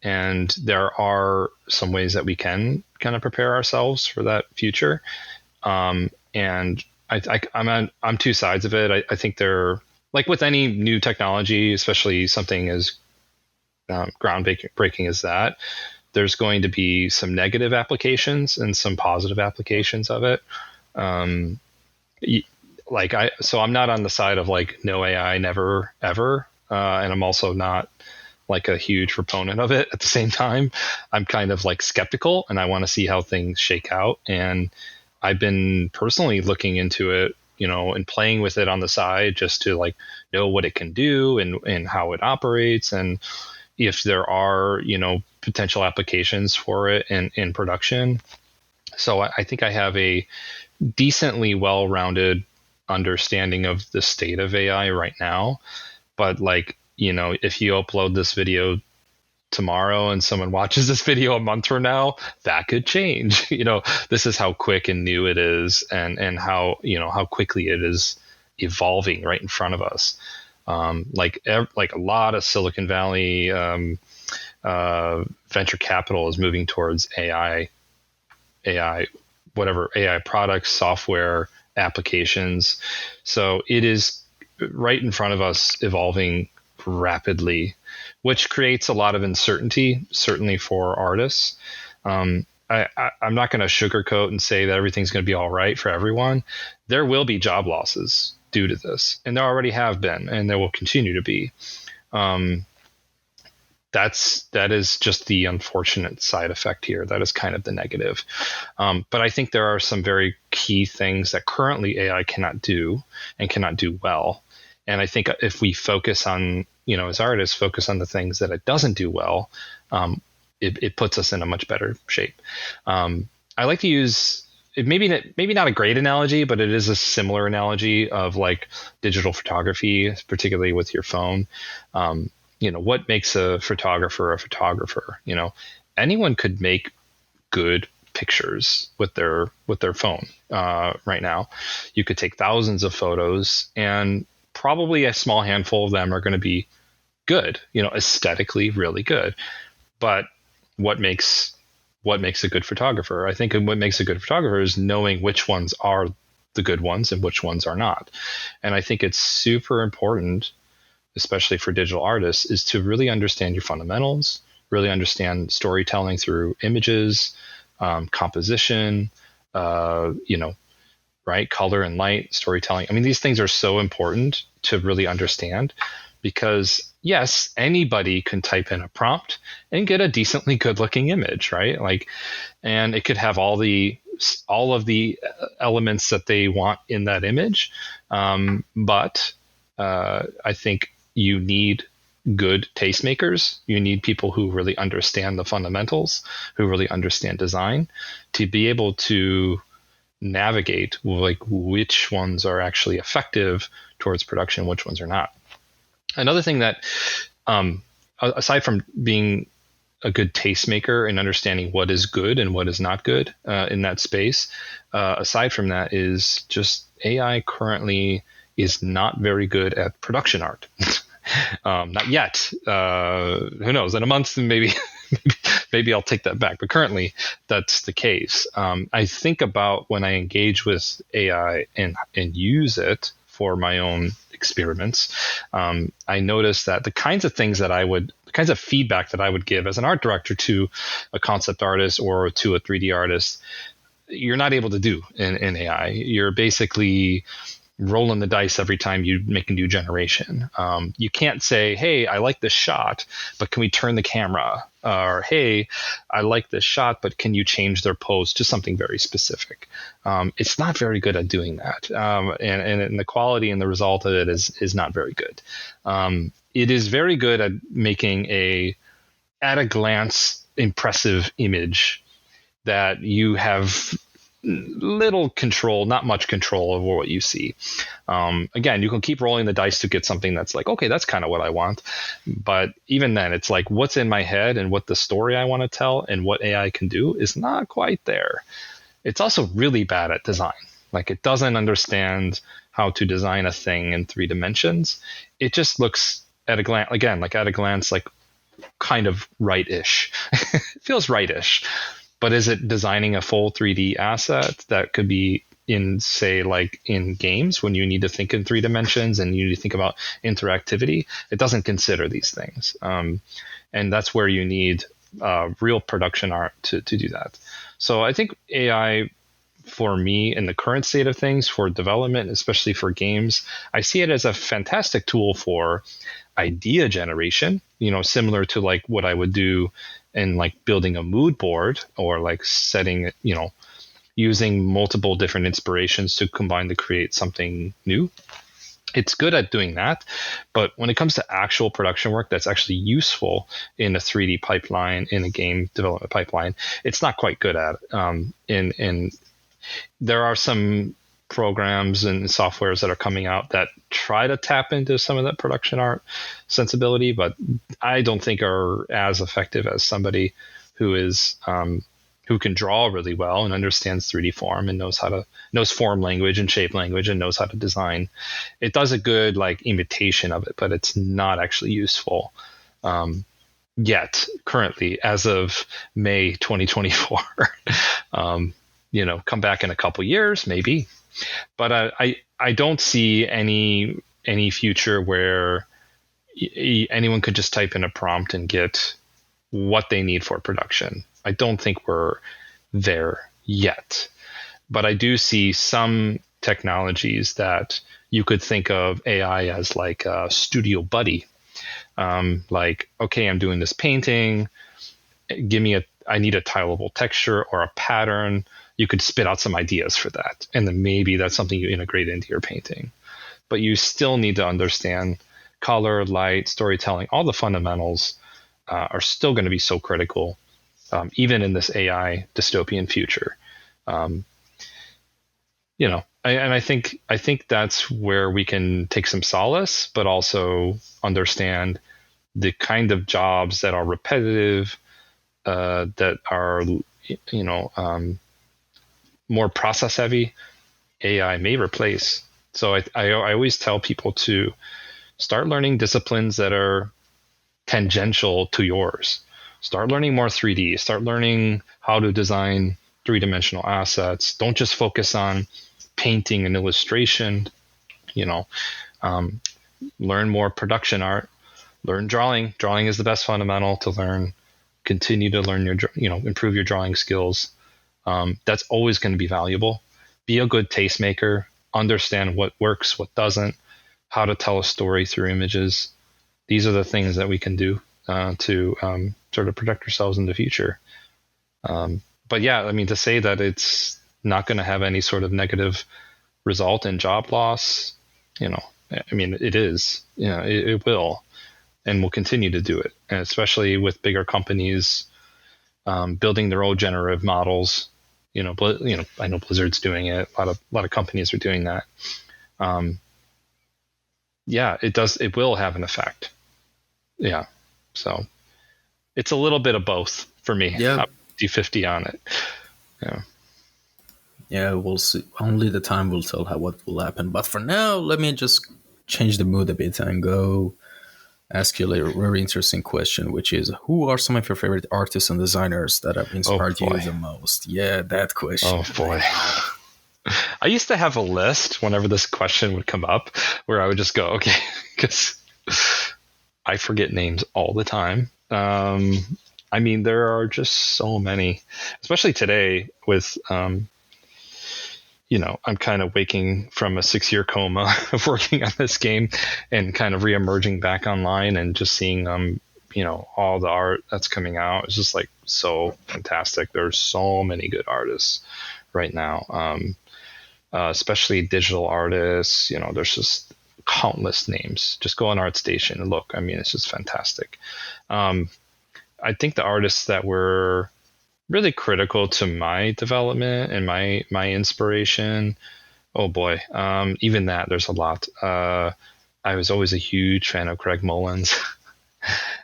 and there are some ways that we can kind of prepare ourselves for that future. And I'm two sides of it. I think they're like with any new technology, especially something as groundbreaking as that. There's going to be some negative applications and some positive applications of it. Um, so I'm not on the side of like no AI, never ever, and I'm also not like a huge proponent of it at the same time. I'm kind of like skeptical, and I want to see how things shake out. And I've been personally looking into it, and playing with it on the side just to like know what it can do and how it operates, and if there are, potential applications for it in production. So I think I have a decently well-rounded understanding of the state of AI right now. But like, if you upload this video tomorrow and someone watches this video a month from now, that could change. This is how quick and new it is, and how quickly it is evolving right in front of us. Like a lot of Silicon Valley venture capital is moving towards AI, whatever AI products, software, applications. So it is right in front of us, evolving rapidly, which creates a lot of uncertainty, certainly for artists. I'm not going to sugarcoat and say that everything's going to be all right for everyone. There will be job losses due to this, and there already have been, and there will continue to be. Um, that is just the unfortunate side effect here. That is kind of the negative. But I think there are some very key things that currently AI cannot do and cannot do well. And I think if we focus on, as artists, focus on the things that it doesn't do well, it puts us in a much better shape. I like to use it, maybe not a great analogy, but it is a similar analogy of like digital photography, particularly with your phone. What makes a photographer a photographer? Anyone could make good pictures with their phone right now. You could take thousands of photos, and probably a small handful of them are going to be good, aesthetically really good. But what makes a good photographer. I think what makes a good photographer is knowing which ones are the good ones and which ones are not. And I think it's super important, especially for digital artists, is to really understand your fundamentals, really understand storytelling through images, composition, right? Color and light, storytelling. I mean, these things are so important to really understand, because yes, anybody can type in a prompt and get a decently good looking image, right? Like, and it could have all of the elements that they want in that image. But I think you need good tastemakers. You need people who really understand the fundamentals, who really understand design, to be able to navigate like which ones are actually effective towards production, which ones are not. Another thing that, aside from being a good tastemaker and understanding what is good and what is not good in that space, aside from that, is just AI currently is not very good at production art. Not yet. Who knows? In a month, maybe maybe I'll take that back. But currently, that's the case. I think about when I engage with AI and use it for my own experiments, I notice that the kinds of feedback that I would give as an art director to a concept artist or to a 3D artist, you're not able to do in AI. You're basically rolling the dice every time you make a new generation. You can't say, hey, I like this shot, but can we turn the camera? Or, hey, I like this shot, but can you change their pose to something very specific? It's not very good at doing that. And the quality and the result of it is not very good. It is very good at making at a glance, impressive image that you have little control, not much control over what you see. Again, you can keep rolling the dice to get something that's like, okay, that's kind of what I want. But even then, it's like what's in my head and what the story I want to tell and what AI can do is not quite there. It's also really bad at design. Like, it doesn't understand how to design a thing in 3 dimensions. It just looks at a glance, again, like at a glance, like kind of right-ish. It feels right-ish. But is it designing a full 3D asset that could be in, say, like in games when you need to think in 3 dimensions and you need to think about interactivity? It doesn't consider these things. And that's where you need real production art to do that. So I think AI, for me, in the current state of things, for development, especially for games, I see it as a fantastic tool for idea generation, similar to like what I would do in like building a mood board or like setting, using multiple different inspirations to combine to create something new. It's good at doing that. But when it comes to actual production work that's actually useful in a 3D pipeline, in a game development pipeline, it's not quite good at it. And there are some programs and softwares that are coming out that try to tap into some of that production art sensibility, but I don't think are as effective as somebody who is who can draw really well and understands 3D form and knows form language and shape language and knows how to design. It does a good like imitation of it, but it's not actually useful yet currently as of May 2024. Come back in a couple years, maybe. But I don't see any future where anyone could just type in a prompt and get what they need for production. I don't think we're there yet. But I do see some technologies that you could think of AI as like a studio buddy. Like, okay, I'm doing this painting. I need a tileable texture or a pattern. You could spit out some ideas for that. And then maybe that's something you integrate into your painting. But you still need to understand color, light, storytelling, all the fundamentals are still going to be so critical, even in this AI dystopian future. I think that's where we can take some solace, but also understand the kind of jobs that are repetitive, that are, more process heavy, AI may replace. So I always tell people to start learning disciplines that are tangential to yours. start learning more 3D, start learning how to design three-dimensional assets. Don't just focus on painting and illustration, you know, um, learn more production art, learn drawing. Drawing is the best fundamental to learn. Continue to learn improve your drawing skills. That's always going to be valuable. Be a good tastemaker, understand what works, what doesn't, how to tell a story through images. These are the things that we can do to sort of protect ourselves in the future. But yeah, I mean, to say that it's not going to have any sort of negative result in job loss, I mean, it is, it will, and will continue to do it. And especially with bigger companies building their own generative models. I know Blizzard's doing it. A lot of companies are doing that. Yeah, it does. It will have an effect. Yeah. So it's a little bit of both for me. Yeah. 50-50 on it. Yeah. Yeah, we'll see. Only the time will tell what will happen. But for now, let me just change the mood a bit and go ask you a very interesting question, which is, who are some of your favorite artists and designers that have inspired you the most? Yeah, that question. Oh, boy. I used to have a list whenever this question would come up where I would just go, okay, because I forget names all the time. I mean, there are just so many, especially today with, I'm kind of waking from a 6-year coma of working on this game and kind of reemerging back online and just seeing, all the art that's coming out. It's just like so fantastic. There's so many good artists right now, especially digital artists. There's just countless names. Just go on ArtStation and look. I mean, it's just fantastic. I think the artists that were really critical to my development and my inspiration, oh boy, even that, there's a lot. I was always a huge fan of Craig Mullins.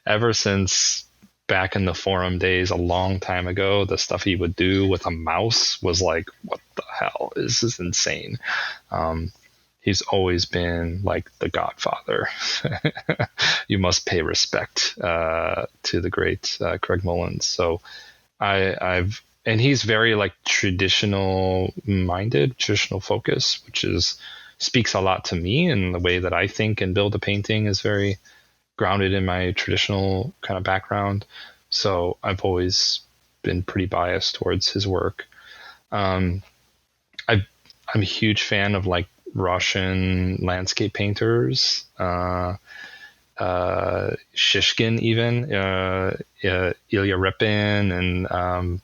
Ever since back in the forum days a long time ago, the stuff he would do with a mouse was like, what the hell? This is insane. He's always been like the godfather. You must pay respect to the great Craig Mullins. So and he's very like traditional focus, which speaks a lot to me, and the way that I think and build a painting is very grounded in my traditional kind of background. So I've always been pretty biased towards his work. I'm a huge fan of like Russian landscape painters, Shishkin even, Ilya Repin and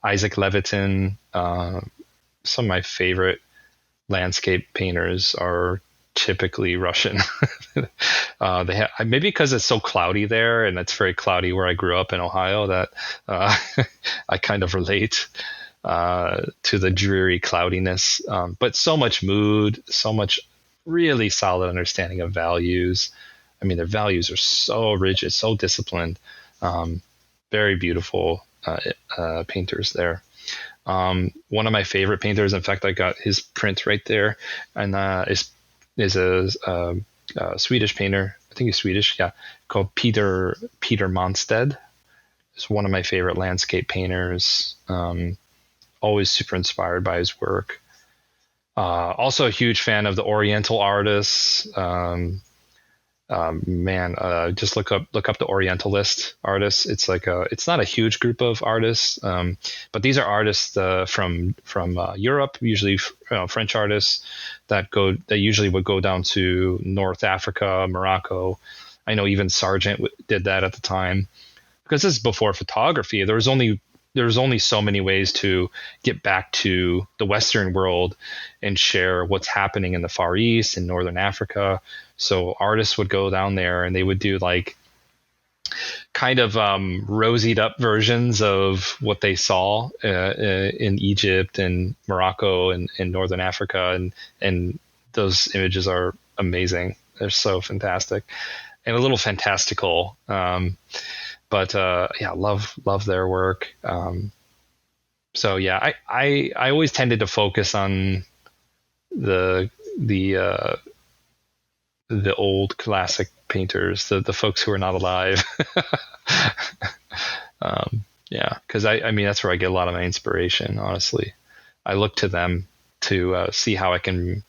Isaac Levitin. Some of my favorite landscape painters are typically Russian. Maybe because it's so cloudy there, and it's very cloudy where I grew up in Ohio, that I kind of relate to the dreary cloudiness, but so much mood, so much really solid understanding of values. I mean, their values are so rigid, so disciplined. Very beautiful painters there. One of my favorite painters, in fact, I got his print right there, and is a Swedish painter. I think he's Swedish, yeah, called Peter Monstead. He's one of my favorite landscape painters. Always super inspired by his work. Also a huge fan of the Oriental artists. Just look up the Orientalist artists. It's not a huge group of artists, but these are artists from Europe, usually French artists that usually would go down to North Africa, Morocco. I know even Sargent did that at the time, because this is before photography. There was only so many ways to get back to the Western world and share what's happening in the Far East and Northern Africa. So artists would go down there and they would do like kind of rosied up versions of what they saw in Egypt and Morocco and Northern Africa. And those images are amazing. They're so fantastic and a little fantastical. But love their work. So yeah, I always tended to focus on the old classic painters, the folks who are not alive. Yeah, because I mean, that's where I get a lot of my inspiration, honestly. I look to them to see how I can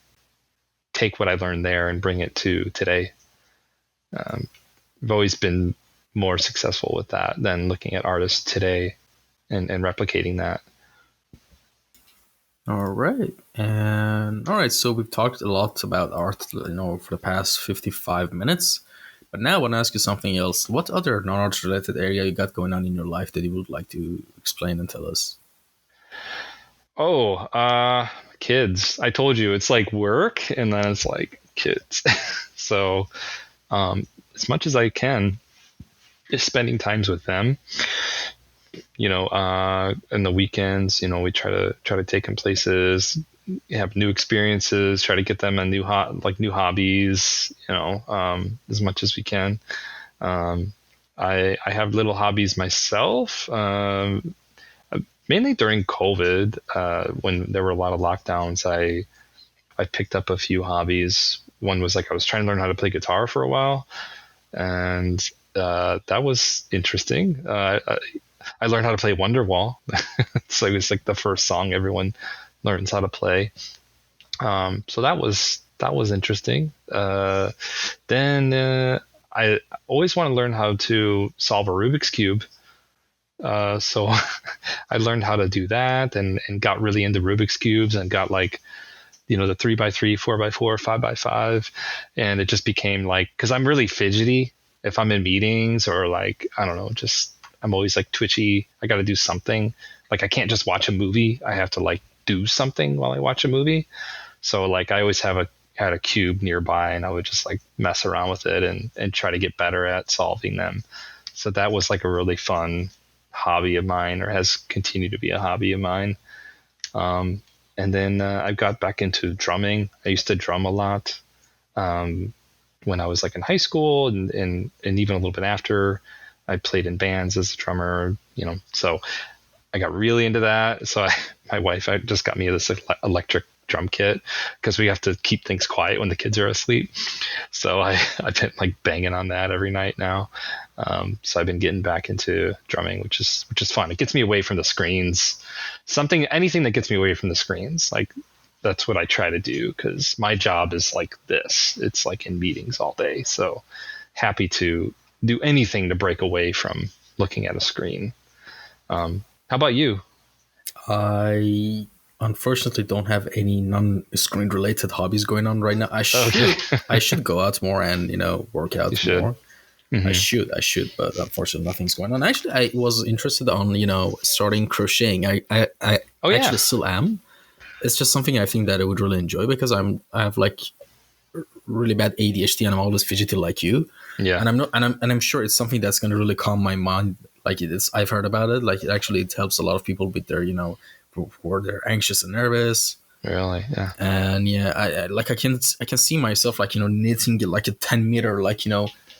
take what I learned there and bring it to today. I've always been more successful with that than looking at artists today and replicating that. All right. And all right, so we've talked a lot about art, for the past 55 minutes. But now I want to ask you something else. What other non-art related area you got going on in your life that you would like to explain and tell us? Oh, kids. I told you it's like work and then it's like kids. So, as much as I can, just spending times with them. In the weekends, we try to take them places, have new experiences, try to get them a new new hobbies, as much as we can. I have little hobbies myself, mainly during COVID, when there were a lot of lockdowns. I picked up a few hobbies. One was like I was trying to learn how to play guitar for a while, and that was interesting. I learned how to play Wonderwall. So it was like the first song everyone learns how to play. So that was interesting. Then I always want to learn how to solve a Rubik's Cube. So I learned how to do that and got really into Rubik's Cubes and got like, the 3x3, 4x4, 5x5. And it just became like, cause I'm really fidgety if I'm in meetings or like, I don't know, just, I'm always like twitchy. I got to do something. Like I can't just watch a movie. I have to like do something while I watch a movie. So like I always had a cube nearby and I would just like mess around with it and try to get better at solving them. So that was like a really fun hobby of mine, or has continued to be a hobby of mine. And then I got back into drumming. I used to drum a lot when I was like in high school and even a little bit after. I played in bands as a drummer, so I got really into that. So my wife just got me this electric drum kit because we have to keep things quiet when the kids are asleep. So I've been like banging on that every night now. So I've been getting back into drumming, which is fun. It gets me away from the screens. Anything that gets me away from the screens, like that's what I try to do because my job is like this. It's like in meetings all day. So happy to do anything to break away from looking at a screen. How about you? I unfortunately don't have any non-screen related hobbies going on right now. I should go out more and work out more. Mm-hmm. I should, but unfortunately nothing's going on. Actually, I was interested on starting crocheting. I actually still am. It's just something I think that I would really enjoy because I have like really bad ADHD and I'm always fidgety like you. Yeah. And I'm sure it's something that's going to really calm my mind. Like it is, I've heard about it. Like it helps a lot of people with their, who are they're anxious and nervous. Really? Yeah. And yeah, I can see myself like, knitting like a 10-meter, like,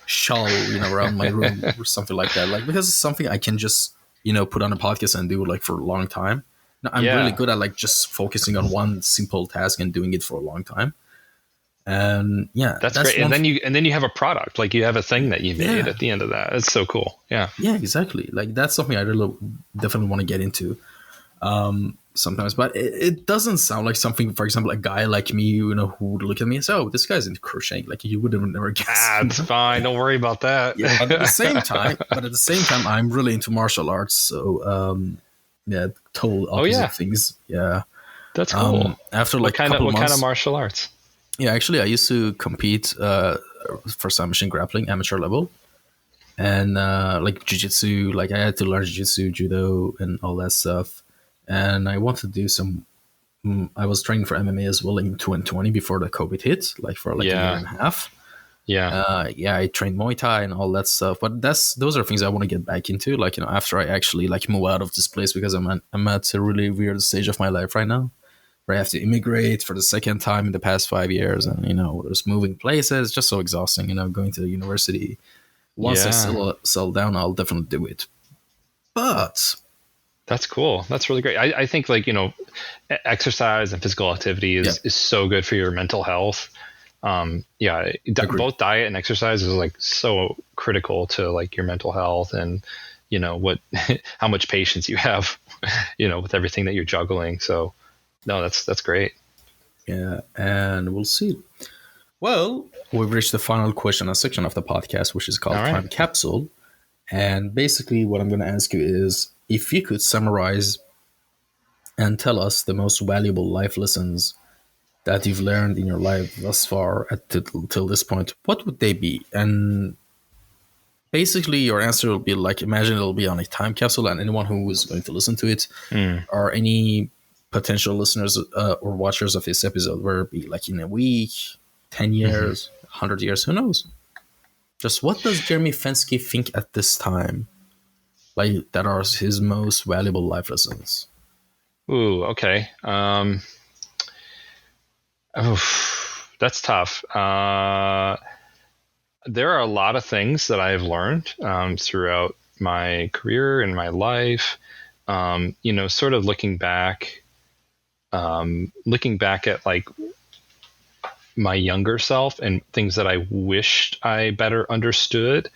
shawl, around my room or something like that. Like, because it's something I can just, put on a podcast and do like for a long time. Now, I'm really good at like just focusing on one simple task and doing it for a long time. And yeah, that's great. And then you have a product, like you have a thing that you made at the end of that. It's so cool. Yeah. Yeah, exactly. Like that's something I really definitely want to get into sometimes, but it doesn't sound like something, for example, a guy like me, who would look at me and say, oh, this guy's into crocheting. Like you would have never guessed. It's fine. Don't worry about that. Yeah, but at the same time, I'm really into martial arts. So, total opposite things. Yeah. That's cool. After like what kind of martial arts? Yeah, actually, I used to compete for submission grappling, amateur level, and like jiu-jitsu. Like I had to learn jiu-jitsu, judo, and all that stuff. And I wanted to do some. I was training for MMA as well in 2020 before the COVID hit, like for like a year and a half. Yeah, I trained Muay Thai and all that stuff. But those are things I want to get back into. Like after I actually like move out of this place because I'm at a really weird stage of my life right now. Where I have to immigrate for the second time in the past 5 years, and just moving places, just so exhausting. Going to the university. Once I settle down, I'll definitely do it. But that's cool. That's really great. I think like exercise and physical activity is so good for your mental health. Both diet and exercise is like so critical to like your mental health and what how much patience you have, with everything that you're juggling. So no, that's great. Yeah, and we'll see. Well, we've reached the final question and section of the podcast, which is All called right. Time Capsule. And basically, what I'm going to ask you is if you could summarize and tell us the most valuable life lessons that you've learned in your life thus far till this point, what would they be? And basically, your answer will be like, imagine it'll be on a time capsule, and anyone who is going to listen to it, Mm. or any potential listeners or watchers of this episode, where it be like in a week, 10 Mm-hmm. years, 100 years, who knows? Just what does Jeremy Fenske think at this time? Like, that are his most valuable life lessons? Ooh, okay. That's tough. There are a lot of things that I've learned throughout my career and my life. Sort of looking back at like my younger self and things that I wished I better understood,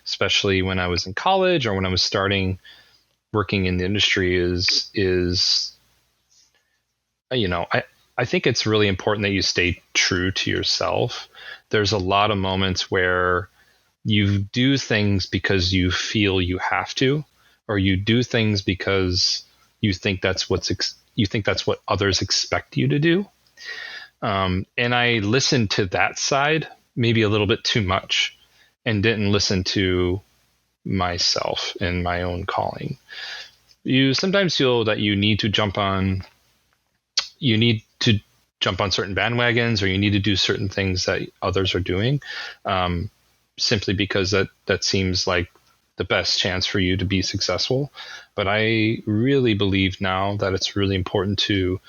especially when I was in college or when I was starting working in the industry I think it's really important that you stay true to yourself. There's a lot of moments where you do things because you feel you have to, or you do things because you think that's what others expect you to do. And I listened to that side maybe a little bit too much and didn't listen to myself and my own calling. You sometimes feel that you need to jump on certain bandwagons, or you need to do certain things that others are doing, simply because that seems like the best chance for you to be successful. But I really believe now that it's really important to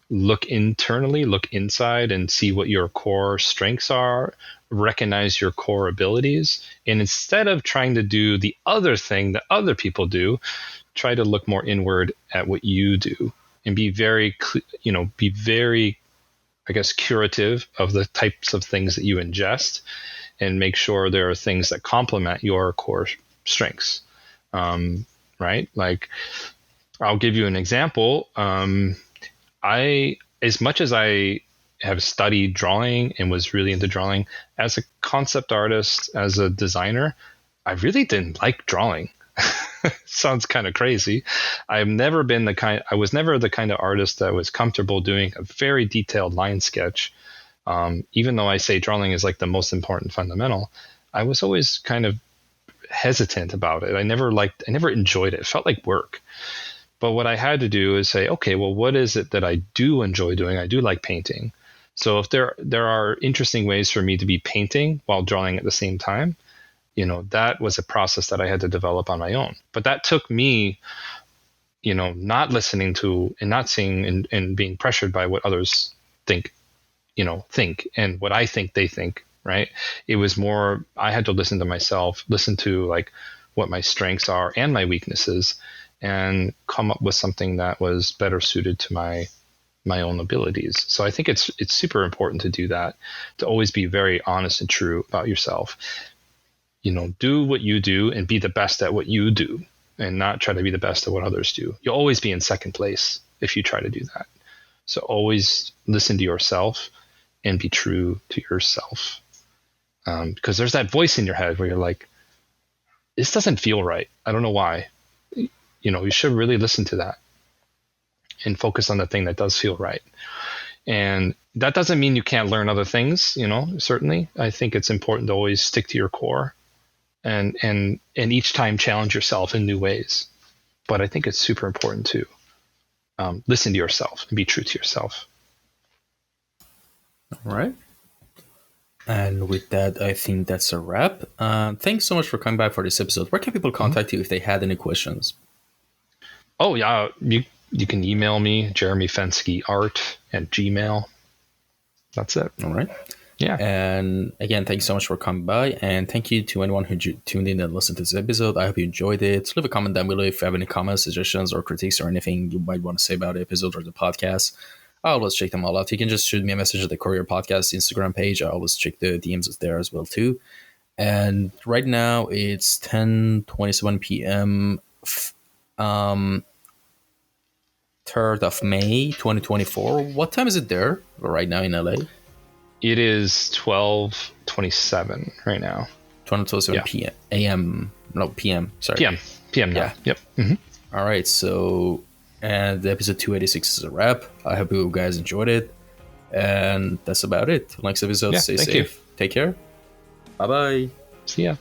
look internally, look inside, and see what your core strengths are, recognize your core abilities, and instead of trying to do the other thing that other people do, try to look more inward at what you do and be very, I guess, curative of the types of things that you ingest, and make sure there are things that complement your core strengths. Right? Like, I'll give you an example. As much as I have studied drawing and was really into drawing, as a concept artist, as a designer, I really didn't like drawing. Sounds kind of crazy. I was never the kind of artist that was comfortable doing a very detailed line sketch. Even though I say drawing is like the most important fundamental, I was always kind of hesitant about it. I never enjoyed it. It felt like work. But what I had to do is say, okay, well, what is it that I do enjoy doing? I do like painting. So if there are interesting ways for me to be painting while drawing at the same time, that was a process that I had to develop on my own. But that took me, not listening to and not seeing and being pressured by what others think and what I think they think, right? It was more, I had to listen to myself, listen to like what my strengths are and my weaknesses, and come up with something that was better suited to my own abilities. So I think it's super important to do that, to always be very honest and true about yourself. Do what you do and be the best at what you do, and not try to be the best at what others do. You'll always be in second place if you try to do that. So always listen to yourself and be true to yourself. Because there's that voice in your head where you're like, this doesn't feel right. I don't know why. You should really listen to that and focus on the thing that does feel right. And that doesn't mean you can't learn other things, certainly. I think it's important to always stick to your core and each time challenge yourself in new ways. But I think it's super important to listen to yourself and be true to yourself. All right. And with that, I think that's a wrap. Thanks so much for coming by for this episode. Where can people contact you if they had any questions? Oh, yeah. You can email me, jeremyfenskeart@gmail.com. That's it. All right. Yeah. And again, thanks so much for coming by. And thank you to anyone who tuned in and listened to this episode. I hope you enjoyed it. Leave a comment down below if you have any comments, suggestions, or critiques, or anything you might want to say about the episode or the podcast. I always check them all out. You can just shoot me a message at the Kouryer Podcast Instagram page. I always check the DMs there as well too. And right now it's 10:27 p.m. Um, 3rd of May 2024. What time is it there right now in LA? It is 12:27 right now. 20:27 Yeah. p.m. a.m. No, p.m. Sorry. PM now. Yeah. Yep. Mm-hmm. All right. So, and the episode 286 is a wrap. I hope you guys enjoyed it. And that's about it. Next episode, Yeah. stay Thank you. safe. Take care. Bye bye. See ya.